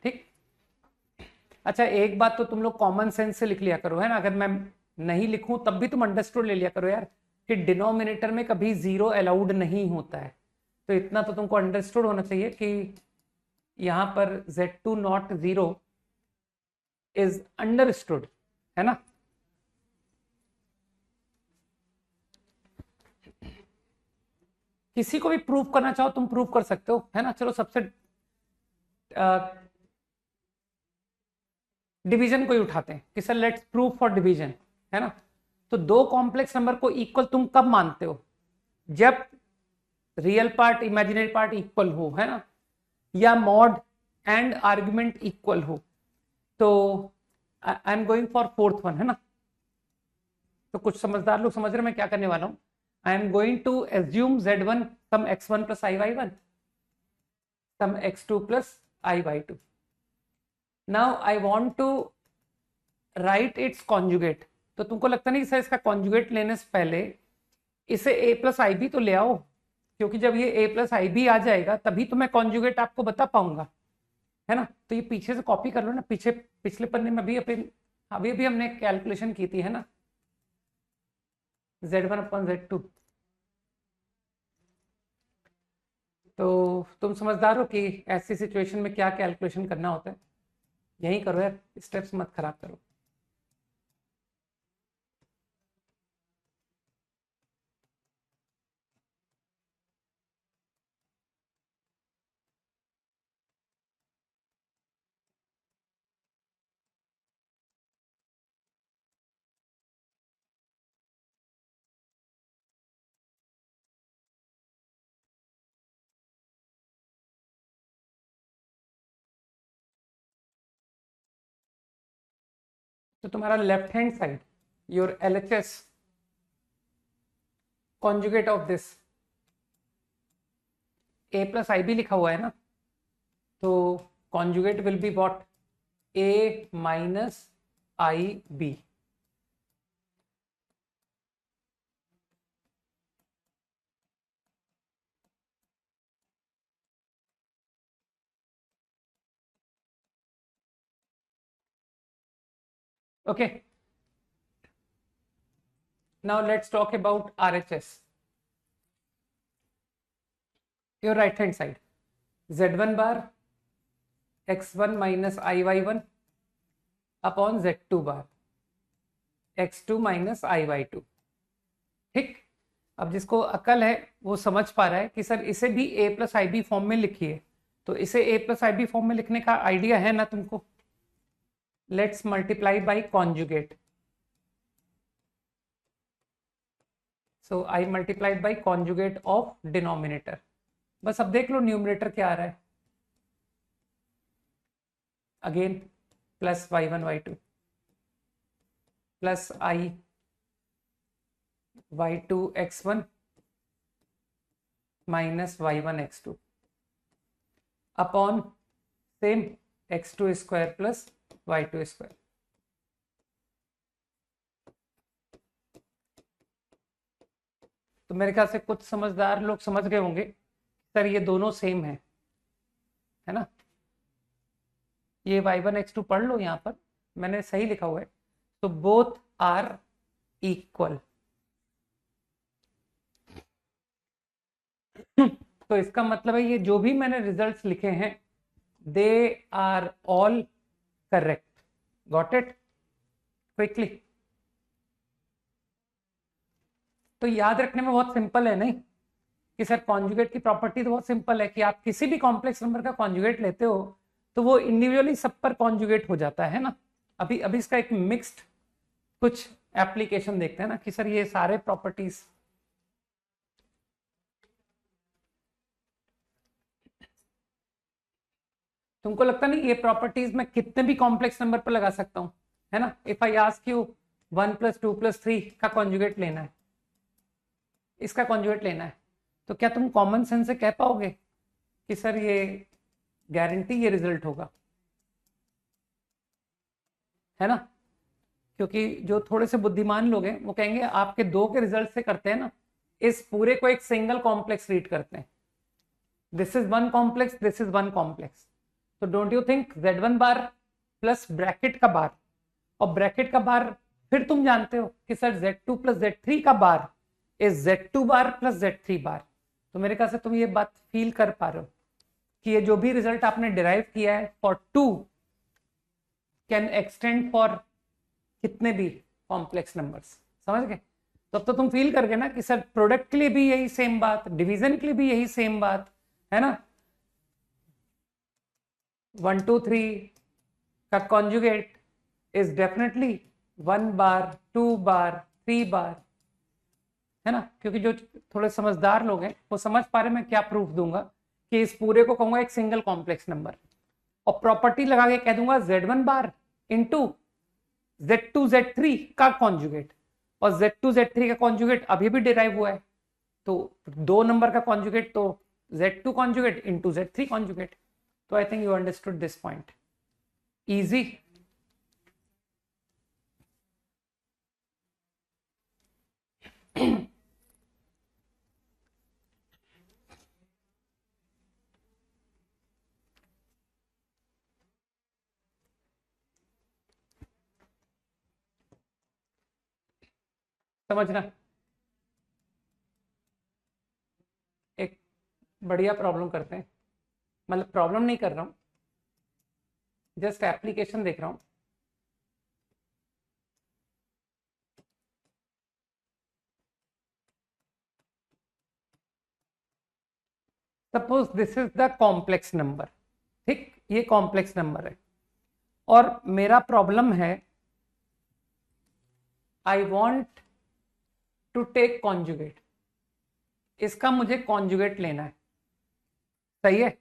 S1: ठीक, अच्छा एक बात तो तुम लोग कॉमन सेंस से लिख लिया करो, है ना, अगर मैं नहीं लिखूं तब भी तुम अंडरस्टूड ले लिया करो यार, कि डिनोमिनेटर में कभी जीरो अलाउड नहीं होता है। तो इतना तो तुमको अंडरस्टूड होना चाहिए कि यहां पर z2 not zero is understood, है ना। किसी को भी प्रूव करना चाहो तुम प्रूव कर सकते हो, है ना। चलो सबसे डिवीजन को ही उठाते हैं कि sir let's prove for division, है ना। तो दो कॉम्प्लेक्स नंबर को इक्वल तुम कब मानते हो? जब real part imaginary part equal हो, है ना, या मॉड एंड आर्ग्यूमेंट इक्वल हो। तो आई am going for fourth one, है ना। तो कुछ समझदार लोग समझ रहे मैं क्या करने वाला हूं। I am going to assume z1 some x1 plus i/1 some x2 plus i/2। Now I want to write its conjugate. तो तुमको लगता नहीं सर इसका कॉन्जुगेट लेने से पहले इसे a प्लस आई भी तो ले आओ, क्योंकि जब ये a प्लस आई भी आ जाएगा तभी तो मैं कॉन्जुगेट आपको बता पाऊंगा, है ना। तो ये पीछे से कॉपी कर लो ना, पीछे पिछले पन्ने में भी अभी अभी हमने कैलकुलेशन की थी, है ना, z1 अपन z2। तो तुम समझदार हो कि ऐसी सिचुएशन में क्या कैलकुलेशन करना होता है। यही करो यार, स्टेप्स मत खराब करो। तो तुम्हारा left hand side your LHS conjugate of this a plus I भी लिखा हुआ है ना, तो conjugate will be what, a minus I B. okay, now let's talk about RHS, your right hand side, z1 bar x1 minus iy1 upon z2 bar x2 minus iy2। ठीक, अब जिसको अकल है वो समझ पा रहा है कि सर इसे भी a plus i b form में लिखिए। तो इसे a plus i b form में लिखने का आइडिया है ना तुमको। Let's multiply by conjugate. So I multiplied by conjugate of denominator. बस अब देख लो न्यूमरेटर क्या आ रहा है। Again plus y1 y2 plus i y2 x1 minus y1 x2 upon same x2 square plus y2 square. तो मेरे ख्याल से कुछ समझदार लोग समझ गए होंगे सर ये दोनों सेम है ना। ये y1 x2 पढ़ लो, यहाँ पर मैंने सही लिखा हुआ है। तो बोथ आर इक्वल। तो इसका मतलब है ये जो भी मैंने रिजल्ट्स लिखे हैं they are all correct. Got it quickly? तो याद रखने में बहुत सिंपल है नहीं कि सर कॉन्जुगेट की प्रॉपर्टी तो बहुत सिंपल है कि आप किसी भी कॉम्प्लेक्स नंबर का कॉन्जुगेट लेते हो तो वो इंडिविजुअली सब पर कॉन्जुगेट हो जाता है ना। अभी अभी इसका एक मिक्स्ड कुछ एप्लीकेशन देखते हैं ना कि सर ये सारे प्रॉपर्टीज तुमको लगता नहीं ये प्रॉपर्टीज मैं कितने भी कॉम्प्लेक्स नंबर पर लगा सकता हूं, है ना। इफ आई आस्क यू 1+2+3 का कॉन्जुगेट लेना है, इसका कॉन्जुगेट लेना है, तो क्या तुम कॉमन सेंस से कह पाओगे कि सर ये गारंटी ये रिजल्ट होगा, है ना। क्योंकि जो थोड़े से बुद्धिमान लोग हैं वो कहेंगे आपके दो के रिजल्ट से करते हैं ना, इस पूरे को एक सिंगल कॉम्प्लेक्स रीड करते हैं। This is one complex, this is one complex. तो don't you think Z1 bar plus bracket का बार, और ब्रैकेट का बार फिर तुम जानते हो कि सर Z2 प्लस Z3 का bar is Z2 bar plus Z3 बार। तो मेरे ख्याल से तुम ये बात फील कर पा रहे हो कि ये जो भी रिजल्ट आपने डिराइव किया है फॉर 2 कैन एक्सटेंड फॉर कितने भी कॉम्प्लेक्स नंबर्स। समझ गए? तब तो तुम फील कर गए ना कि सर प्रोडक्ट के लिए भी यही सेम बात, डिवीजन के लिए भी यही सेम बात, है ना। 1 2 3 का कॉन्जुगेट इज डेफिनेटली 1 बार 2 बार 3 बार, है ना। क्योंकि जो थोड़े समझदार लोग हैं वो समझ पा रहे मैं क्या प्रूफ दूंगा कि इस पूरे को कहूंगा एक सिंगल कॉम्प्लेक्स नंबर, और प्रॉपर्टी लगा के कह दूंगा Z1 bar into Z2 Z3 का कॉन्जुगेट, और Z2 Z3 का कॉन्जुगेट अभी भी डिराइव हुआ है, तो दो नंबर का कॉन्जुगेट तो Z2 conjugate into Z3 conjugate. तो I think you understood this point. Easy. समझना, एक बढ़िया प्रॉब्लम करते हैं, मतलब प्रॉब्लम नहीं कर रहा हूं, जस्ट एप्लीकेशन देख रहा हूं। Suppose this is the complex number, ठीक, ये कॉम्प्लेक्स नंबर है और मेरा प्रॉब्लम है I want to take conjugate, इसका मुझे कॉन्जुगेट लेना है, सही है।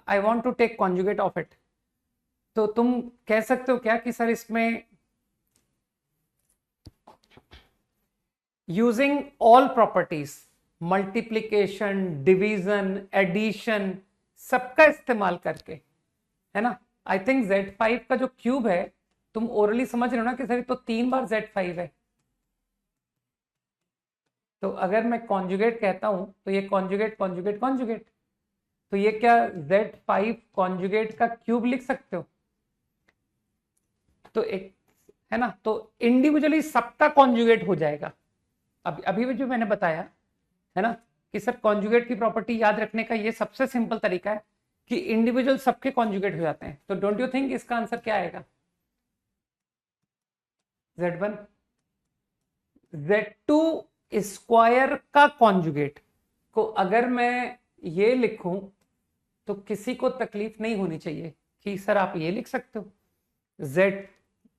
S1: I want to take conjugate of it. तो तुम कह सकते हो क्या कि सर इसमें using all properties, multiplication, division, addition, सबका इस्तेमाल करके, है ना। आई थिंक Z5 का जो क्यूब है तुम ओरली समझ रहे हो ना कि सर तो 3 बार Z5 है। तो अगर मैं कॉन्जुगेट कहता हूं तो ये कॉन्जुगेट कॉन्जुगेट कॉन्जुगेट, तो ये क्या Z5 कॉन्जुगेट का क्यूब लिख सकते हो। तो एक, है ना, तो इंडिविजुअली सबका कॉन्जुगेट हो जाएगा। अभी अभी भी जो मैंने बताया, है ना, कि सर कॉन्जुगेट की प्रॉपर्टी याद रखने का ये सबसे सिंपल तरीका है कि इंडिविजुअल सबके कॉन्जुगेट हो जाते हैं। तो डोंट यू थिंक इसका आंसर क्या आएगा? Z1 Z2 स्क्वायर का कॉन्जुगेट को अगर मैं ये लिखूं तो किसी को तकलीफ नहीं होनी चाहिए कि सर आप ये लिख सकते हो Z,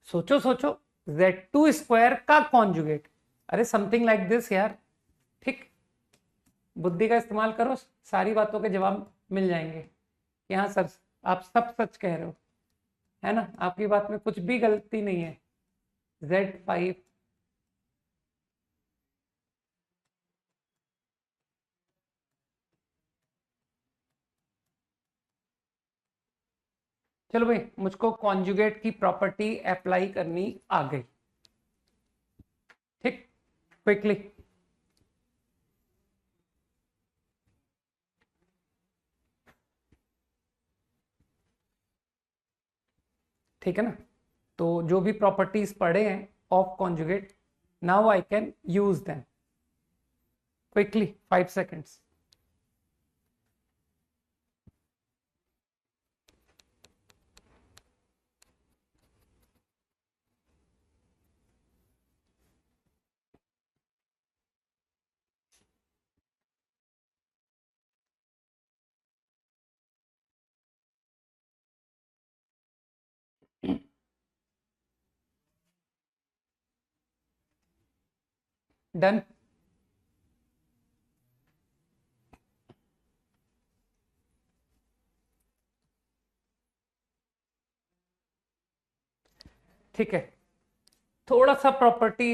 S1: सोचो सोचो, Z2 स्क्वायर का कॉन्जुगेट, अरे समथिंग लाइक दिस यार, ठीक। बुद्धि का इस्तेमाल करो, सारी बातों के जवाब मिल जाएंगे कि हाँ सर आप सब सच कह रहे हो, है ना, आपकी बात में कुछ भी गलती नहीं है। Z5 चलो भाई, मुझको कॉन्जुगेट की प्रॉपर्टी अप्लाई करनी आ गई, ठीक, क्विकली। ठीक है ना। तो जो भी प्रॉपर्टीज पढ़े हैं of conjugate, now I can use them quickly, 5 seconds. Done. ठीक है, थोड़ा सा प्रॉपर्टी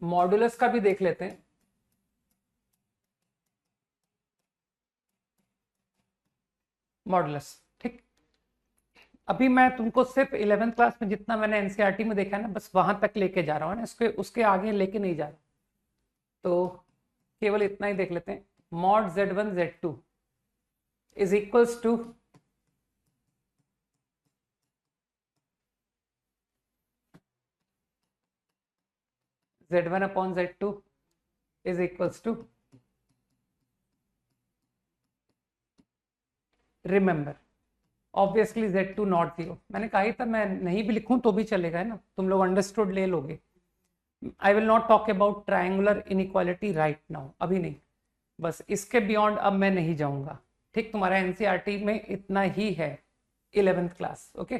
S1: मॉडुलस का भी देख लेते हैं। मॉडुलस, ठीक। अभी मैं तुमको सिर्फ 11th क्लास में जितना मैंने एनसीईआरटी में देखा है ना, बस वहां तक लेके जा रहा हूँ ना, इसके उसके आगे लेके नहीं जा रहा। तो केवल इतना ही देख लेते हैं। Mod z1 z2 is equals to z1 upon z2 is equals to, remember obviously z2 not 0। मैंने कहा ही था मैं नहीं भी लिखूं तो भी चलेगा, है ना, तुम लोग अंडरस्टूड ले लोगे। I will not talk about triangular inequality right now, अभी नहीं, बस इसके बियॉन्ड अब मैं नहीं जाऊंगा। ठीक, तुम्हारा एनसीईआरटी में इतना ही है 11th क्लास। ओके,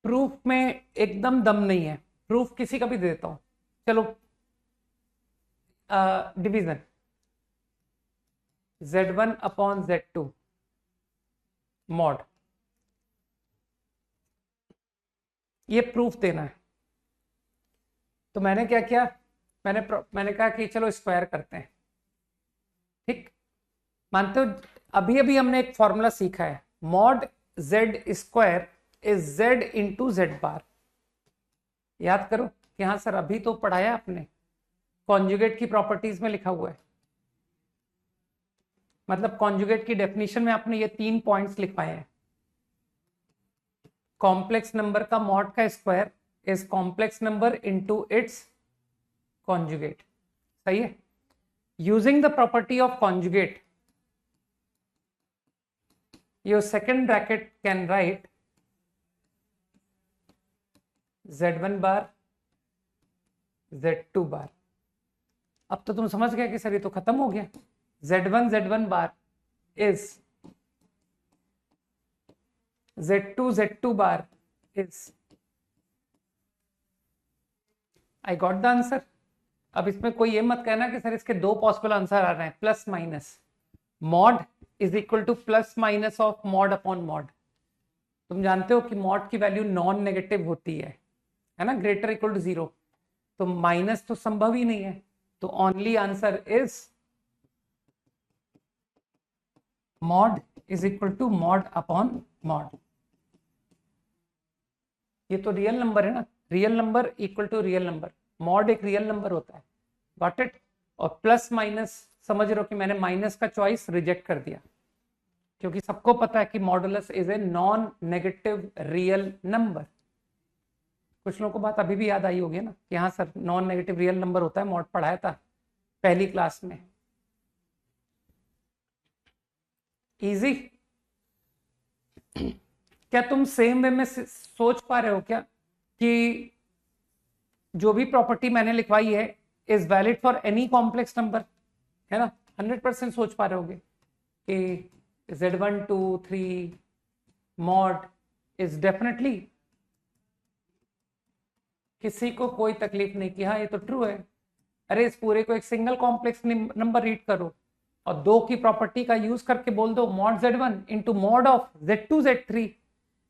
S1: प्रूफ में एकदम दम नहीं है, प्रूफ किसी का भी दे देता हूं। चलो, division z1 upon z2 mod, ये प्रूफ देना है। तो मैंने क्या किया, मैंने कहा कि चलो स्क्वायर करते हैं। ठीक, मानते हो अभी अभी हमने एक फॉर्मूला सीखा है, mod z square is z into Z bar. याद करो कि हाँ सर अभी तो पढ़ाया आपने, कॉन्जुगेट की प्रॉपर्टीज में लिखा हुआ है। मतलब कॉन्जुगेट की डेफिनेशन में आपने ये 3 पॉइंट्स लिखवाए हैं। कॉम्प्लेक्स नंबर का मॉड का square is complex number into its conjugate. सही है। Using the property of conjugate, your second bracket can write z1 bar z2 बार। अब तो तुम समझ गए कि सर ये तो खत्म हो गया। z1 bar is z2 bar is, I got the answer. अब इसमें कोई ये मत कहना कि सर इसके 2 पॉसिबल आंसर आ रहे हैं, plus minus. Mod is equal two plus minus of mod upon mod. तुम जानते हो कि मॉड की वैल्यू नॉन नेगेटिव होती है ना, ग्रेटर इक्वल टू 0। तो माइनस तो संभव ही नहीं है, तो only answer is mod is equal to mod upon mod. ये तो रियल नंबर है ना, real number equal to real number, mod एक रियल नंबर होता है। Got it. और प्लस माइनस समझ रहे हो कि मैंने माइनस का चॉइस रिजेक्ट कर दिया, क्योंकि सबको पता है कि modulus is a non negative real number. कुछ लोगों को बात अभी भी याद आई होगी ना कि हाँ sir non negative real number होता है, मॉड पढ़ाया था पहली क्लास में। इजी। क्या तुम सेम वे में सोच पा रहे हो क्या कि जो भी प्रॉपर्टी मैंने लिखवाई है is valid for any complex number, है ना। 100% सोच पा रहे होगे कि z1 2 3 मॉड इज डेफिनेटली, किसी को कोई तकलीफ नहीं कि हाँ ये तो ट्रू है। अरे इस पूरे को एक सिंगल कॉम्प्लेक्स नंबर रीड करो और 2 की प्रॉपर्टी का यूज करके बोल दो mod z1 into mod of z2 z3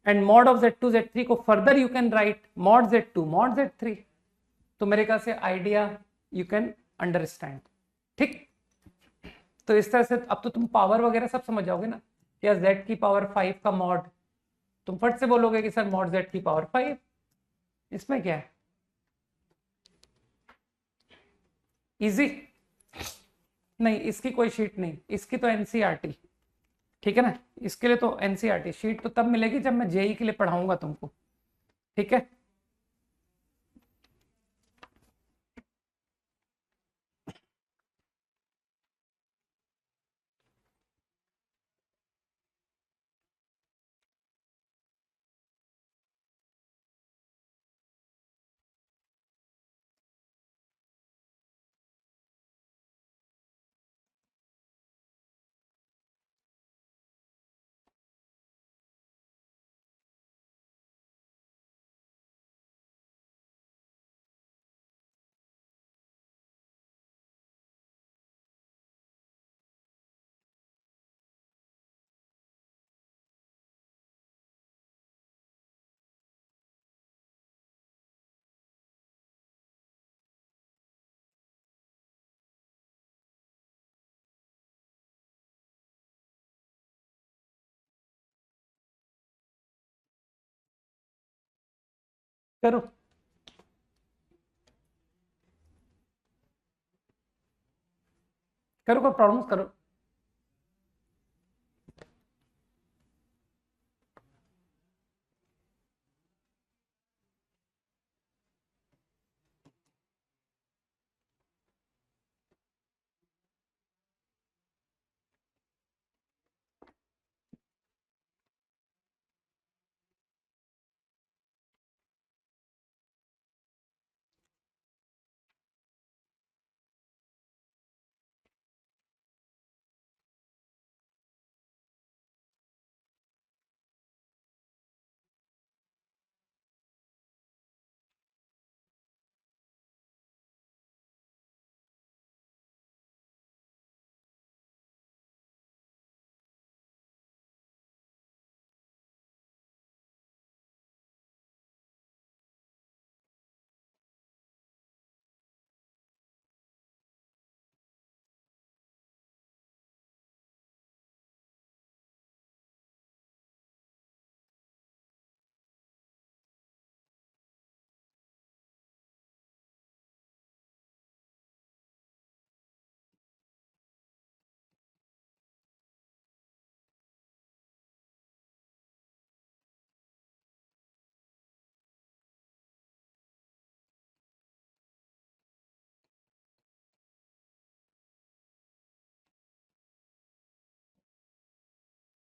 S1: and mod of z2 z3 को further you can right mod z2 mod z3। तो मेरे ख्याल से आइडिया यू कैन अंडरस्टैंड। ठीक, तो इस तरह से अब तो तुम पावर वगैरह सब समझ जाओगे ना। या z की पावर 5 का मॉड, तुम फट से बोलोगे कि सर मॉड z की पावर 5, इसमें क्या है, इजी। नहीं, इसकी कोई शीट नहीं, इसकी तो एनसीईआरटी, ठीक है ना। इसके लिए तो एनसीईआरटी शीट तो तब मिलेगी जब मैं जेई के लिए पढ़ाऊंगा तुमको, ठीक है। करो, करो, कोई प्रॉब्लम करो।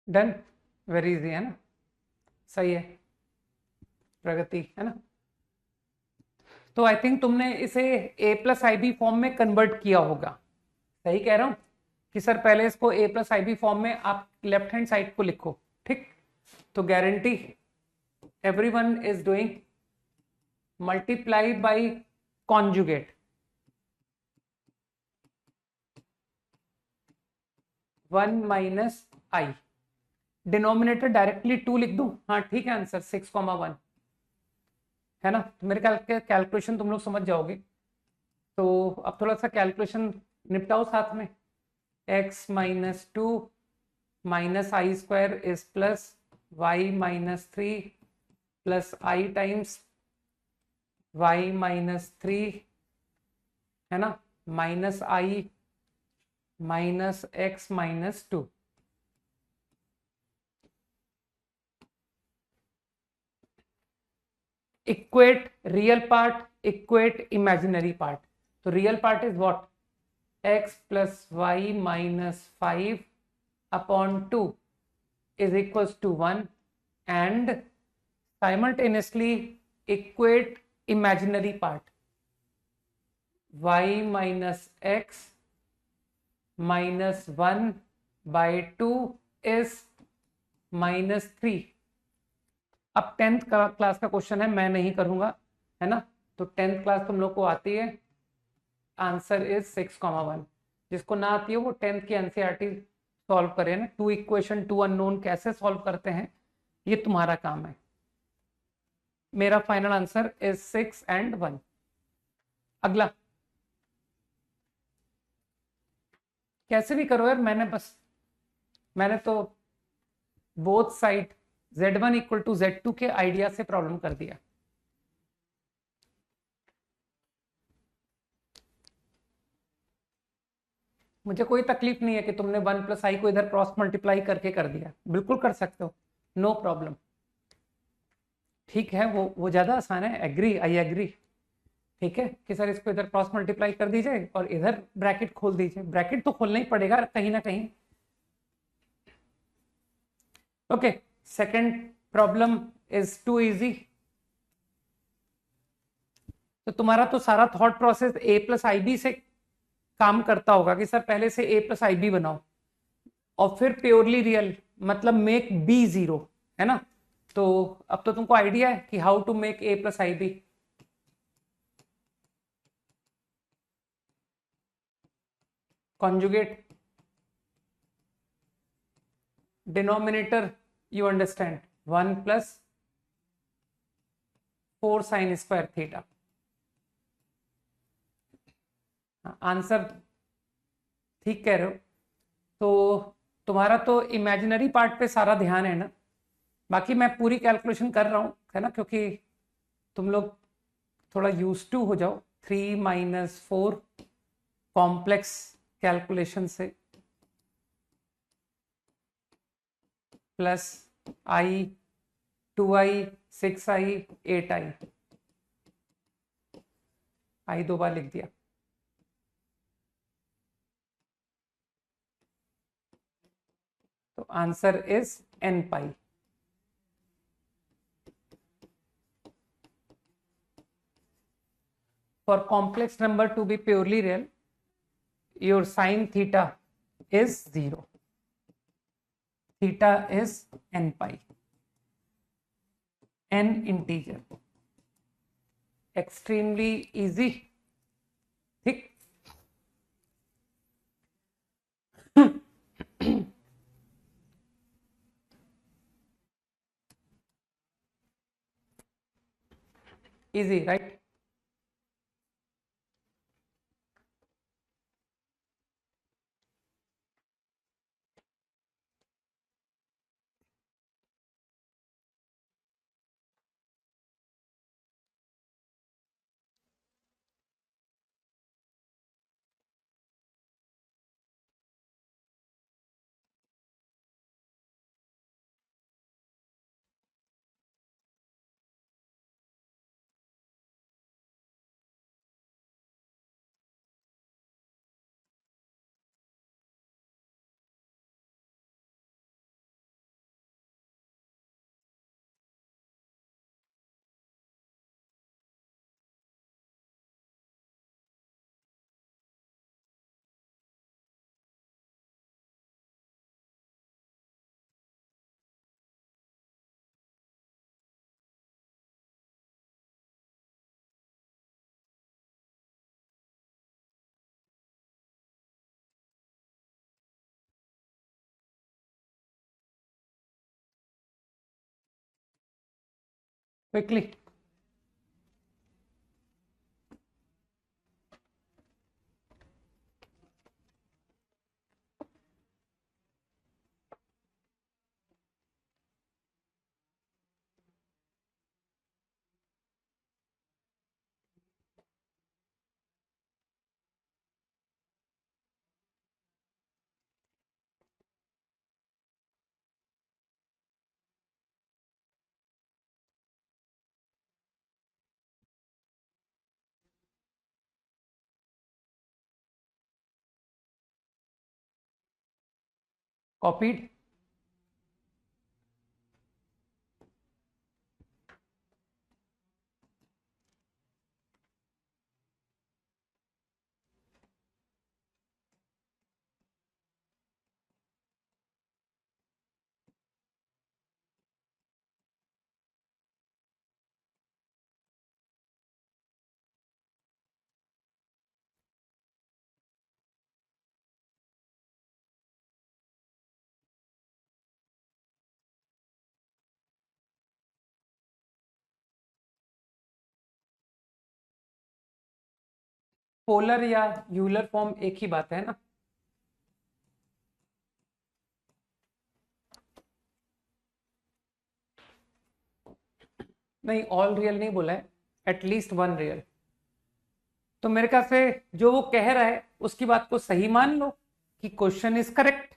S1: डन, वेरी इजी है ना, सही है, प्रगति है ना। तो आई थिंक तुमने इसे ए प्लस आई बी फॉर्म में कन्वर्ट किया होगा, सही कह रहा हूं कि सर पहले इसको ए प्लस आई बी फॉर्म में आप लेफ्ट हैंड साइड को लिखो, ठीक। तो guarantee everyone is doing multiply by conjugate, 1 minus I, denominator directly 2 लिख दूं, हाँ ठीक है, आंसर 6,1 है ना। तो मेरे ख्याल के कैलकुलेशन तुम लोग समझ जाओगे। तो अब थोड़ा सा कैलकुलेशन निपटाओ साथ में। x minus 2 minus I square is plus Y minus 3 plus I times Y minus 3 है ना, minus I minus X minus 2। Equate real part, equate imaginary part. तो real part is what, x plus Y minus 5 upon 2 is equals to 1 and simultaneously equate imaginary part, y minus x minus 1 by 2 is minus 3। अब 10th class का question है, मैं नहीं करूंगा, है ना। तो 10th क्लास तुम लोग को आती है, आंसर इज 6,1। जिसको ना आती है वो 10th की एनसीईआरटी सॉल्व करें ना, 2 इक्वेशन 2 अननोन कैसे सॉल्व करते हैं, ये तुम्हारा काम है। मेरा फाइनल आंसर इज 6 and 1। अगला कैसे भी करो यार, मैंने तो both side z1 equal to z2 के आइडिया से प्रॉब्लम कर दिया। मुझे कोई तकलीफ नहीं है कि तुमने 1 + i को इधर क्रॉस मल्टीप्लाई करके कर दिया, बिल्कुल कर सकते हो, नो प्रॉब्लम। ठीक है, वो ज्यादा आसान है, एग्री, आई एग्री। ठीक है कि सर इसको इधर क्रॉस मल्टीप्लाई कर दीजिए और इधर ब्रैकेट खोल दीजिए, ब्रैकेट तो खोलना ही पड़ेगा कहीं ना कहीं। Okay, second problem is too easy. तो तुम्हारा तो सारा थॉट प्रोसेस a+ib से काम करता होगा कि सर पहले से a+ib बनाओ और फिर प्योरली रियल, मतलब मेक b 0, है ना। तो अब तो तुमको आइडिया है कि how to make a+ib। Conjugate denominator, you understand, 1 + 4 sin² theta. Answer ठीक कह रहे हो। तो तुम्हारा तो इमेजिनरी पार्ट पे सारा ध्यान है ना, बाकी मैं पूरी कैलकुलेशन कर रहा हूं, है ना, क्योंकि तुम लोग थोड़ा यूज टू हो जाओ 3 - 4 कॉम्प्लेक्स कैलकुलेशन से, +i 2i 6i 8i, i 2 बार लिख दिया। तो answer is n π। For complex number to be purely real, your sin theta is 0. Theta is n π. N integer. Extremely easy. ठीक। Easy, right? Quickly. Copied. Polar या Euler form एक ही बात है ना। नहीं, ऑल रियल नहीं बोला है, एटलीस्ट 1 रियल। तो मेरे ख्याल से जो वो कह रहा है उसकी बात को सही मान लो, कि क्वेश्चन इज करेक्ट,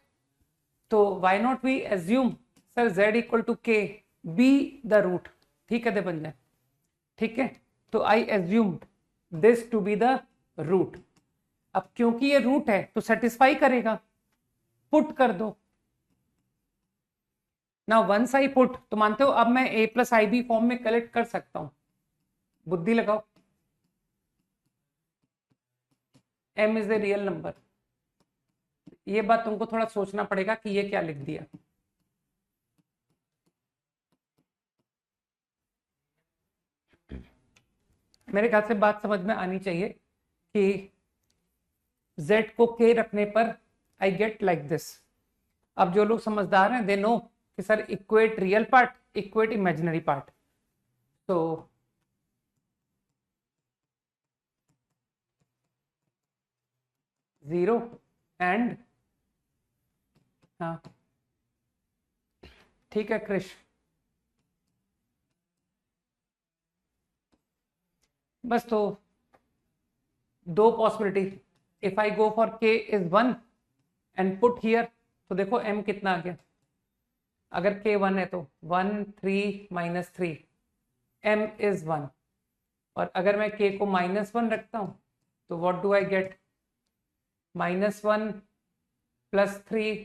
S1: तो why not we assume sir z equal to K be the root. ठीक है देवंजन, ठीक है, तो I assumed this to be the root. अब क्योंकि ये रूट है तो सेटिस्फाई करेगा, पुट कर दो ना। वंस आई पुट, तो मानते हो अब मैं a plus i b form में कलेक्ट कर सकता हूं। बुद्धि लगाओ, m is the real number. ये बात तुमको थोड़ा सोचना पड़ेगा कि ये क्या लिख दिया। मेरे ख्याल से बात समझ में आनी चाहिए कि z को k रखने पर आई गेट लाइक दिस। अब जो लोग समझदार हैं दे नो कि sir equate real part, equate imaginary part. तो जीरो एंड, हाँ ठीक है क्रिश, बस तो दो possibility, if I go for k is 1 and put here, तो देखो m कितना आ गया। अगर k 1 है तो 1 3 माइनस 3, m इज 1। और अगर मैं k को -1 रखता हूं तो what do I get, -1 plus 3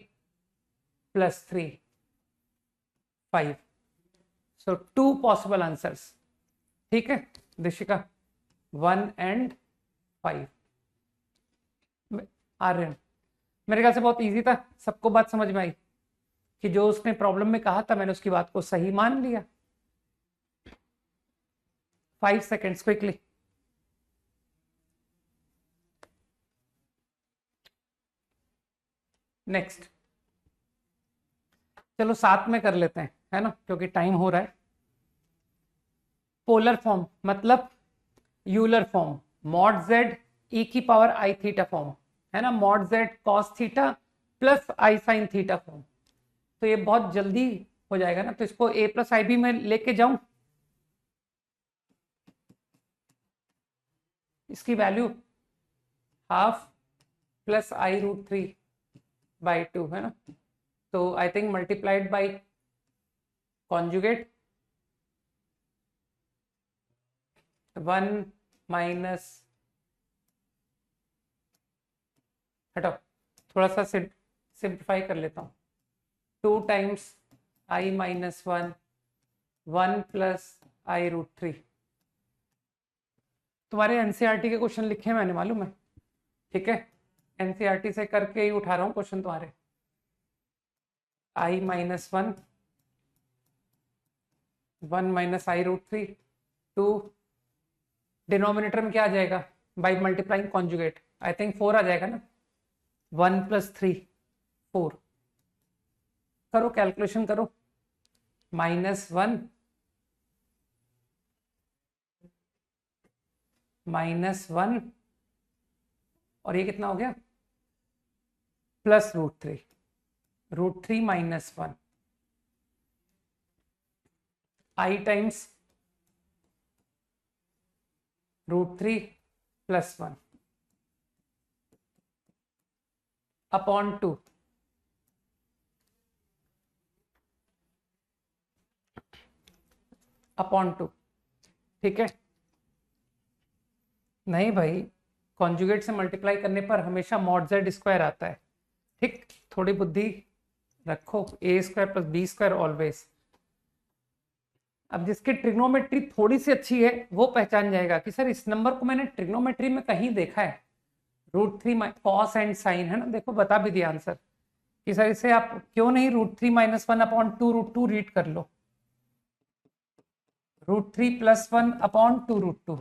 S1: plus 3 5। So 2 possible answers. ठीक है दिशिका, 1 एंड 5। आर्यन, मेरे ख्याल से बहुत इजी था, सबको बात समझ में आई कि जो उसने प्रॉब्लम में कहा था मैंने उसकी बात को सही मान लिया। 5 सेकेंड्स क्विकली। नेक्स्ट, चलो साथ में कर लेते हैं, है ना, क्योंकि टाइम हो रहा है। पोलर फॉर्म मतलब Euler form, mod z e की पावर i थीटा फॉर्म, है ना, mod z cos theta plus i sin theta form. तो ये बहुत जल्दी हो जाएगा ना, तो इसको a प्लस आई बी में लेके जाऊं, इसकी value half plus i root 3 by 2, है ना। तो I think multiplied by conjugate 1 minus, हटाओ, थोड़ा सा सिंप्लीफाई कर लेता हूँ, 2 times i minus 1, 1 plus i root 3। तुम्हारे एनसीईआरटी के क्वेश्चन लिखे हैं मैंने, मालूम है, ठीक है, एनसीईआरटी से करके ही उठा रहा हूँ क्वेश्चन तुम्हारे। आई माइनस 1, 1 माइनस आई रूट 3, 2, डिनोमिनेटर में क्या आ जाएगा, by multiplying conjugate, I think 4 आ जाएगा ना, 1 प्लस 3 4। करो कैलकुलेशन करो, -1 -1 और ये कितना हो गया, प्लस रूट थ्री माइनस 1, आई टाइम्स √3 प्लस 1 अपॉन 2 अपॉन 2। ठीक है, नहीं भाई, कॉन्जुगेट से मल्टीप्लाई करने पर हमेशा मॉड z स्क्वायर आता है। ठीक, थोड़ी बुद्धि रखो, a square plus B square always. अब जिसकी ट्रिग्नोमेट्री थोड़ी सी अच्छी है वो पहचान जाएगा कि सर इस नंबर को मैंने ट्रिग्नोमेट्री में कहीं देखा है, √3 कॉस एंड साइन, है ना, देखो बता भी दिया आंसर कि सर इसे आप क्यों नहीं √3 - 1 अपॉन 2 √2 रीड कर लो, √3 प्लस 1 अपॉन 2 √2,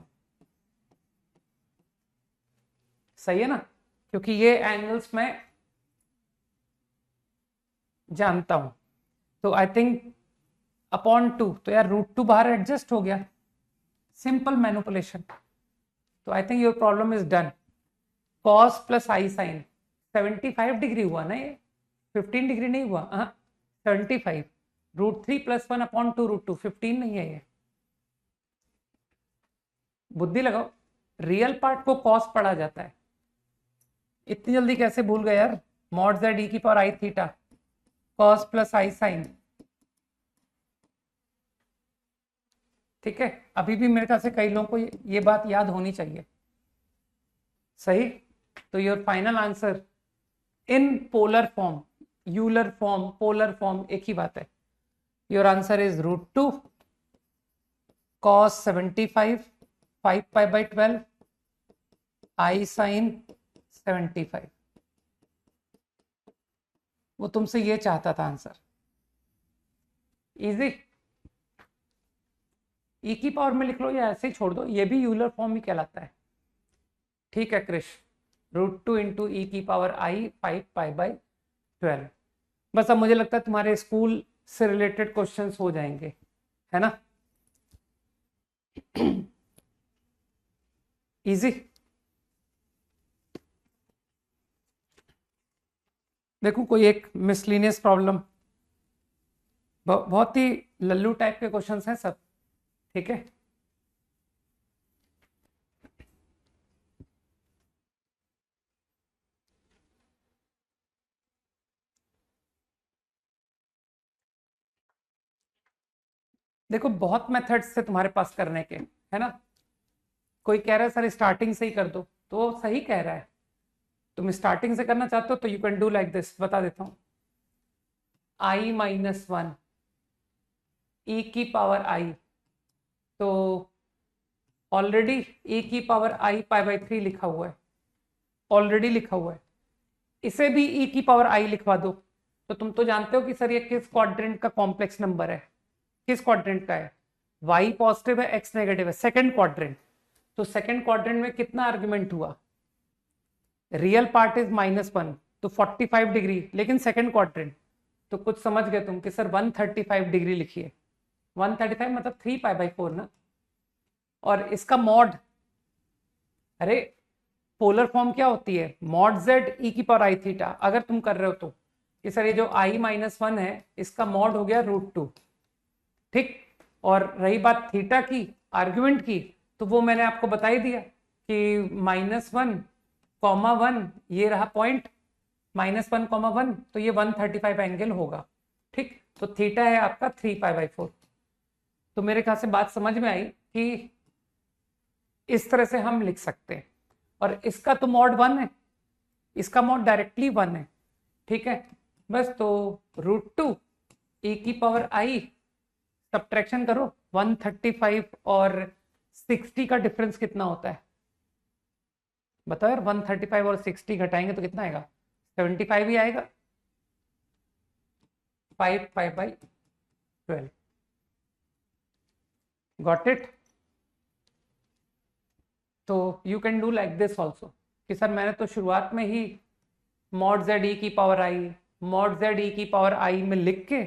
S1: सही है ना, क्योंकि ये एंगल्स मैं जानता हूं। तो आई थिंक अपॉन 2, तो यार √2 बाहर एडजस्ट हो गया, सिंपल मैनिपुलेशन। तो I think your problem is done. Cos plus i sine 75 degree हुआ ना, ये 15 डिग्री नहीं हुआ, हाँ 75, √3 प्लस 1 अपॉन 2 √2, 15 नहीं है ये। बुद्धि लगाओ, रियल पार्ट को कॉस पढ़ा जाता है, इतनी जल्दी कैसे भूल गए यार, मॉड जेड ई की power I theta cos plus i sign. ठीक है, अभी भी मेरे ख्याल से कई लोगों को ये बात याद होनी चाहिए। सही, तो your final answer in polar form, Euler form, polar form एक ही बात है। Your answer is √2 cos 75 5 pi by 12 i sine 75। वो तुमसे ये चाहता था आंसर। इजी, ई की पावर में लिख लो या ऐसे ही छोड़ दो, ये भी यूलर फॉर्म ही कहलाता है। ठीक है क्रिश, √2 इंटू ई की पावर आई 5 पाई बाई 12। बस अब मुझे लगता है तुम्हारे स्कूल से रिलेटेड क्वेश्चंस हो जाएंगे, है ना। इजी। देखो कोई एक मिसलिनियस प्रॉब्लम, बहुत ही लल्लू टाइप के क्वेश्चंस हैं सब। ठीक है, देखो बहुत मेथड्स से तुम्हारे पास करने के, है ना। कोई कह रहा है सर स्टार्टिंग से ही कर दो, तो वो सही कह रहा है। तुम स्टार्टिंग से करना चाहते हो तो you can do like this. बता देता हूं, i-1 e की पावर आई, तो ऑलरेडी e की पावर आई पाई बाई 3 लिखा हुआ है, ऑलरेडी लिखा हुआ है। इसे भी e की पावर आई लिखवा दो, तो तुम तो जानते हो कि सर ये किस क्वाड्रेंट का कॉम्प्लेक्स नंबर है। किस क्वाड्रेंट का है? y पॉजिटिव है, x नेगेटिव है, सेकंड क्वाड्रेंट। तो सेकंड क्वाड्रेंट में कितना आर्गुमेंट हुआ? रियल पार्ट इज -1, तो 45 डिग्री, लेकिन सेकंड क्वाड्रेंट। तो कुछ समझ गए तुम कि सर 135 डिग्री लिखिए। 135 मतलब 3 पाई बाई 4 ना। और इसका मॉड, अरे पोलर फॉर्म क्या होती है? मॉड जेड ई की पावर आई थीटा। अगर तुम कर रहे हो तो कि सर ये जो i-1 है इसका मॉड हो गया √2। ठीक, और रही बात थीटा की, आर्ग्यूमेंट की, तो वो मैंने आपको बता ही दिया कि -1, 1 ये रहा पॉइंट, -1, 1, तो ये 135 एंगल होगा। ठीक, तो थीटा है आपका 3 पाई बाई 4। तो मेरे ख्याल से बात समझ में आई कि इस तरह से हम लिख सकते हैं। और इसका तो मॉड 1 है, इसका मॉड डायरेक्टली 1 है। ठीक है, बस तो √2 e की पावर आई, सब्ट्रैक्शन करो, 135 और 60 का डिफरेंस कितना होता है बताओ यार। 135 और 60 घटाएंगे तो कितना आएगा? 75 ही आएगा। 5 पाई बाई 12। Got it? तो you can do like this also कि सर मैंने तो शुरुआत में ही मॉड जेड ई की power I, mod Z E की पावर आई में लिख के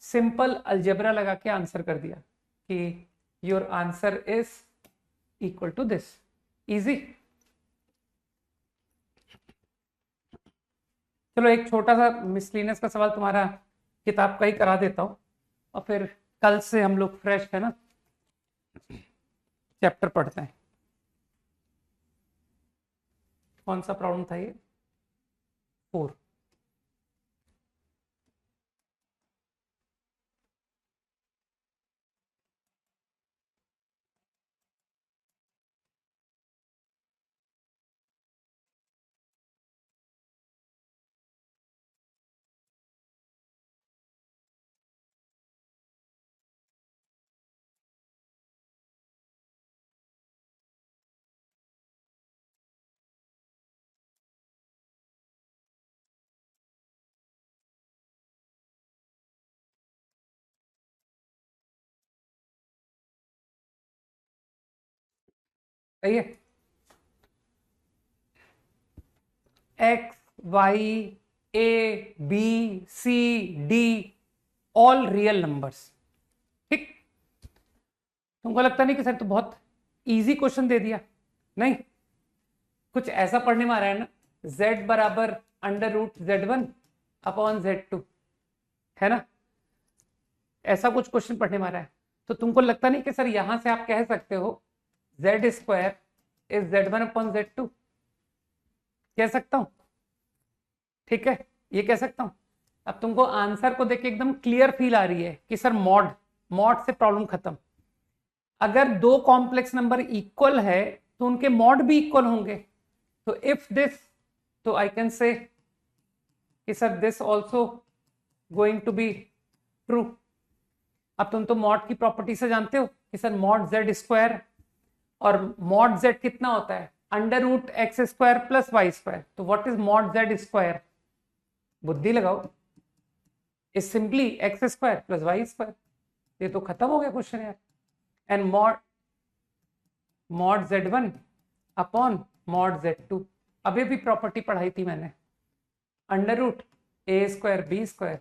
S1: सिंपल अलजेब्रा लगा के आंसर कर दिया कि your answer is equal to this. Easy. चलो एक छोटा सा मिसलिनियस का सवाल तुम्हारा किताब का ही करा देता हूं, और फिर कल से हम लोग फ्रेश, है ना, चैप्टर पढ़ते हैं। कौन सा प्रॉब्लम था ये? 4। सही है। एक्स, वाई, ए, बी, सी, डी ऑल रियल नंबर्स। ठीक, तुमको लगता नहीं कि सर तो बहुत इजी क्वेश्चन दे दिया? नहीं, कुछ ऐसा पढ़ने में आ रहा है ना, z बराबर √z1 अपॉन z2, है ना। ऐसा कुछ क्वेश्चन पढ़ने में आ रहा है, तो तुमको लगता नहीं कि सर यहां से आप कह सकते हो z² is z1 upon z2? कह सकता हूं? ठीक है, ये कह सकता हूं। अब तुमको आंसर को देख के एकदम क्लियर फील आ रही है कि सर मॉड, मॉड से प्रॉब्लम खत्म। अगर दो कॉम्प्लेक्स नंबर इक्वल है तो उनके मॉड भी इक्वल होंगे। तो इफ दिस, तो आई कैन से कि sir this also going to be true. अब तुम तो मॉड की प्रॉपर्टी से जानते हो कि सर मॉड जेड स्क्वायर, और मॉड जेड कितना होता है, under root X square plus Y square. तो what is mod Z square, बुद्धि लगाओ, is simply X square plus Y square. ये तो खत्म हो गया क्वेश्चन यार। And mod, mod z1 upon mod z2, अभी भी प्रॉपर्टी पढ़ाई थी मैंने, under root A square B square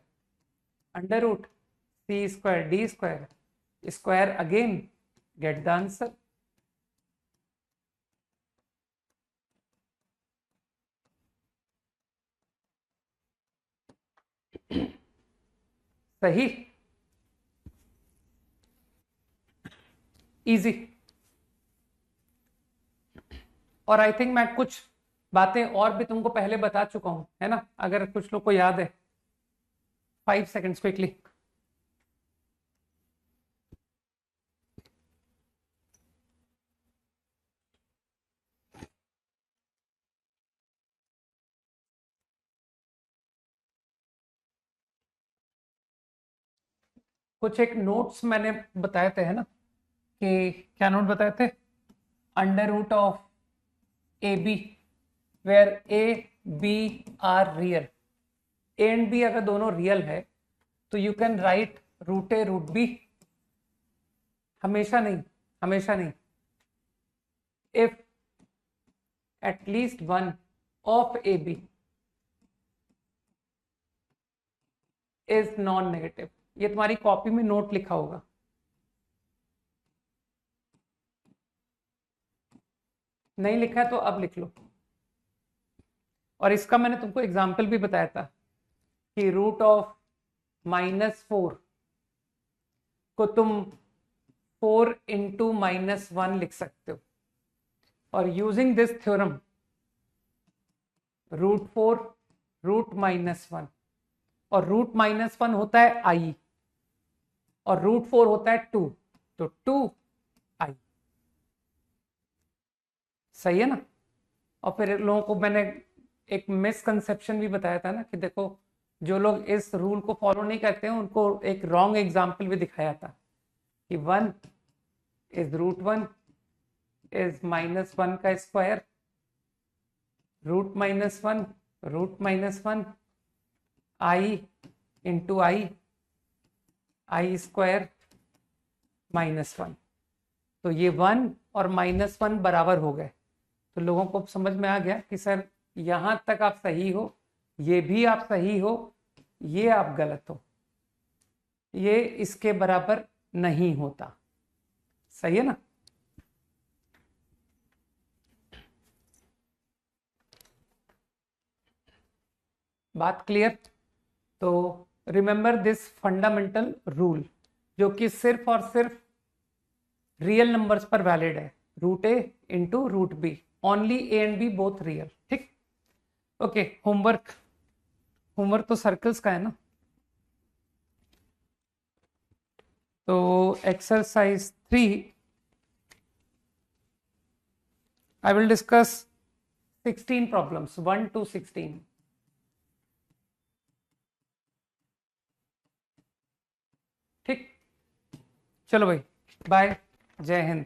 S1: under root C square D square square again, get the answer. सही, इजी। और आई थिंक मैं कुछ बातें और भी तुमको पहले बता चुका हूं, है ना, अगर कुछ लोग को याद है। 5 सेकेंड्स क्विकली। कुछ एक नोट्स मैंने बताए थे, है ना, कि क्या नोट बताए थे, under root of a b where a b are real, a and b अगर दोनों रियल है तो you can write root a root b. हमेशा नहीं, हमेशा नहीं, if at least one of a B is non negative. ये तुम्हारी कॉपी में नोट लिखा होगा। नहीं लिखा है तो अब लिख लो। और इसका मैंने तुमको एग्जाम्पल भी बताया था कि रूट ऑफ -4 को तुम 4 इंटू -1 लिख सकते हो। और यूजिंग दिस थ्योरम, √4 √-1, और √-1 होता है i, और √4 होता है 2, तो 2i। सही है ना। और फिर लोगों को मैंने एक मिसकंसेप्शन भी बताया था ना कि देखो, जो लोग इस रूल को फॉलो नहीं करते हैं उनको एक रॉन्ग एग्जाम्पल भी दिखाया था कि 1 इज √1 इज -1 का square, √-1 √-1 i into I square -1। तो ये 1 और -1 बराबर हो गए। तो लोगों को समझ में आ गया कि सर यहां तक आप सही हो, ये भी आप सही हो, ये आप गलत हो, ये इसके बराबर नहीं होता। सही है ना। बात क्लियर। तो रिमेंबर दिस फंडामेंटल रूल, जो कि सिर्फ और सिर्फ रियल नंबर्स पर वैलिड है, root a into root b, only a and b both real. ठीक, ओके। होमवर्क, होमवर्क तो सर्कल्स का है ना। तो exercise 3 I will discuss 16 problems 1 to 16। ठीक, चलो भाई, बाय, जय हिंद।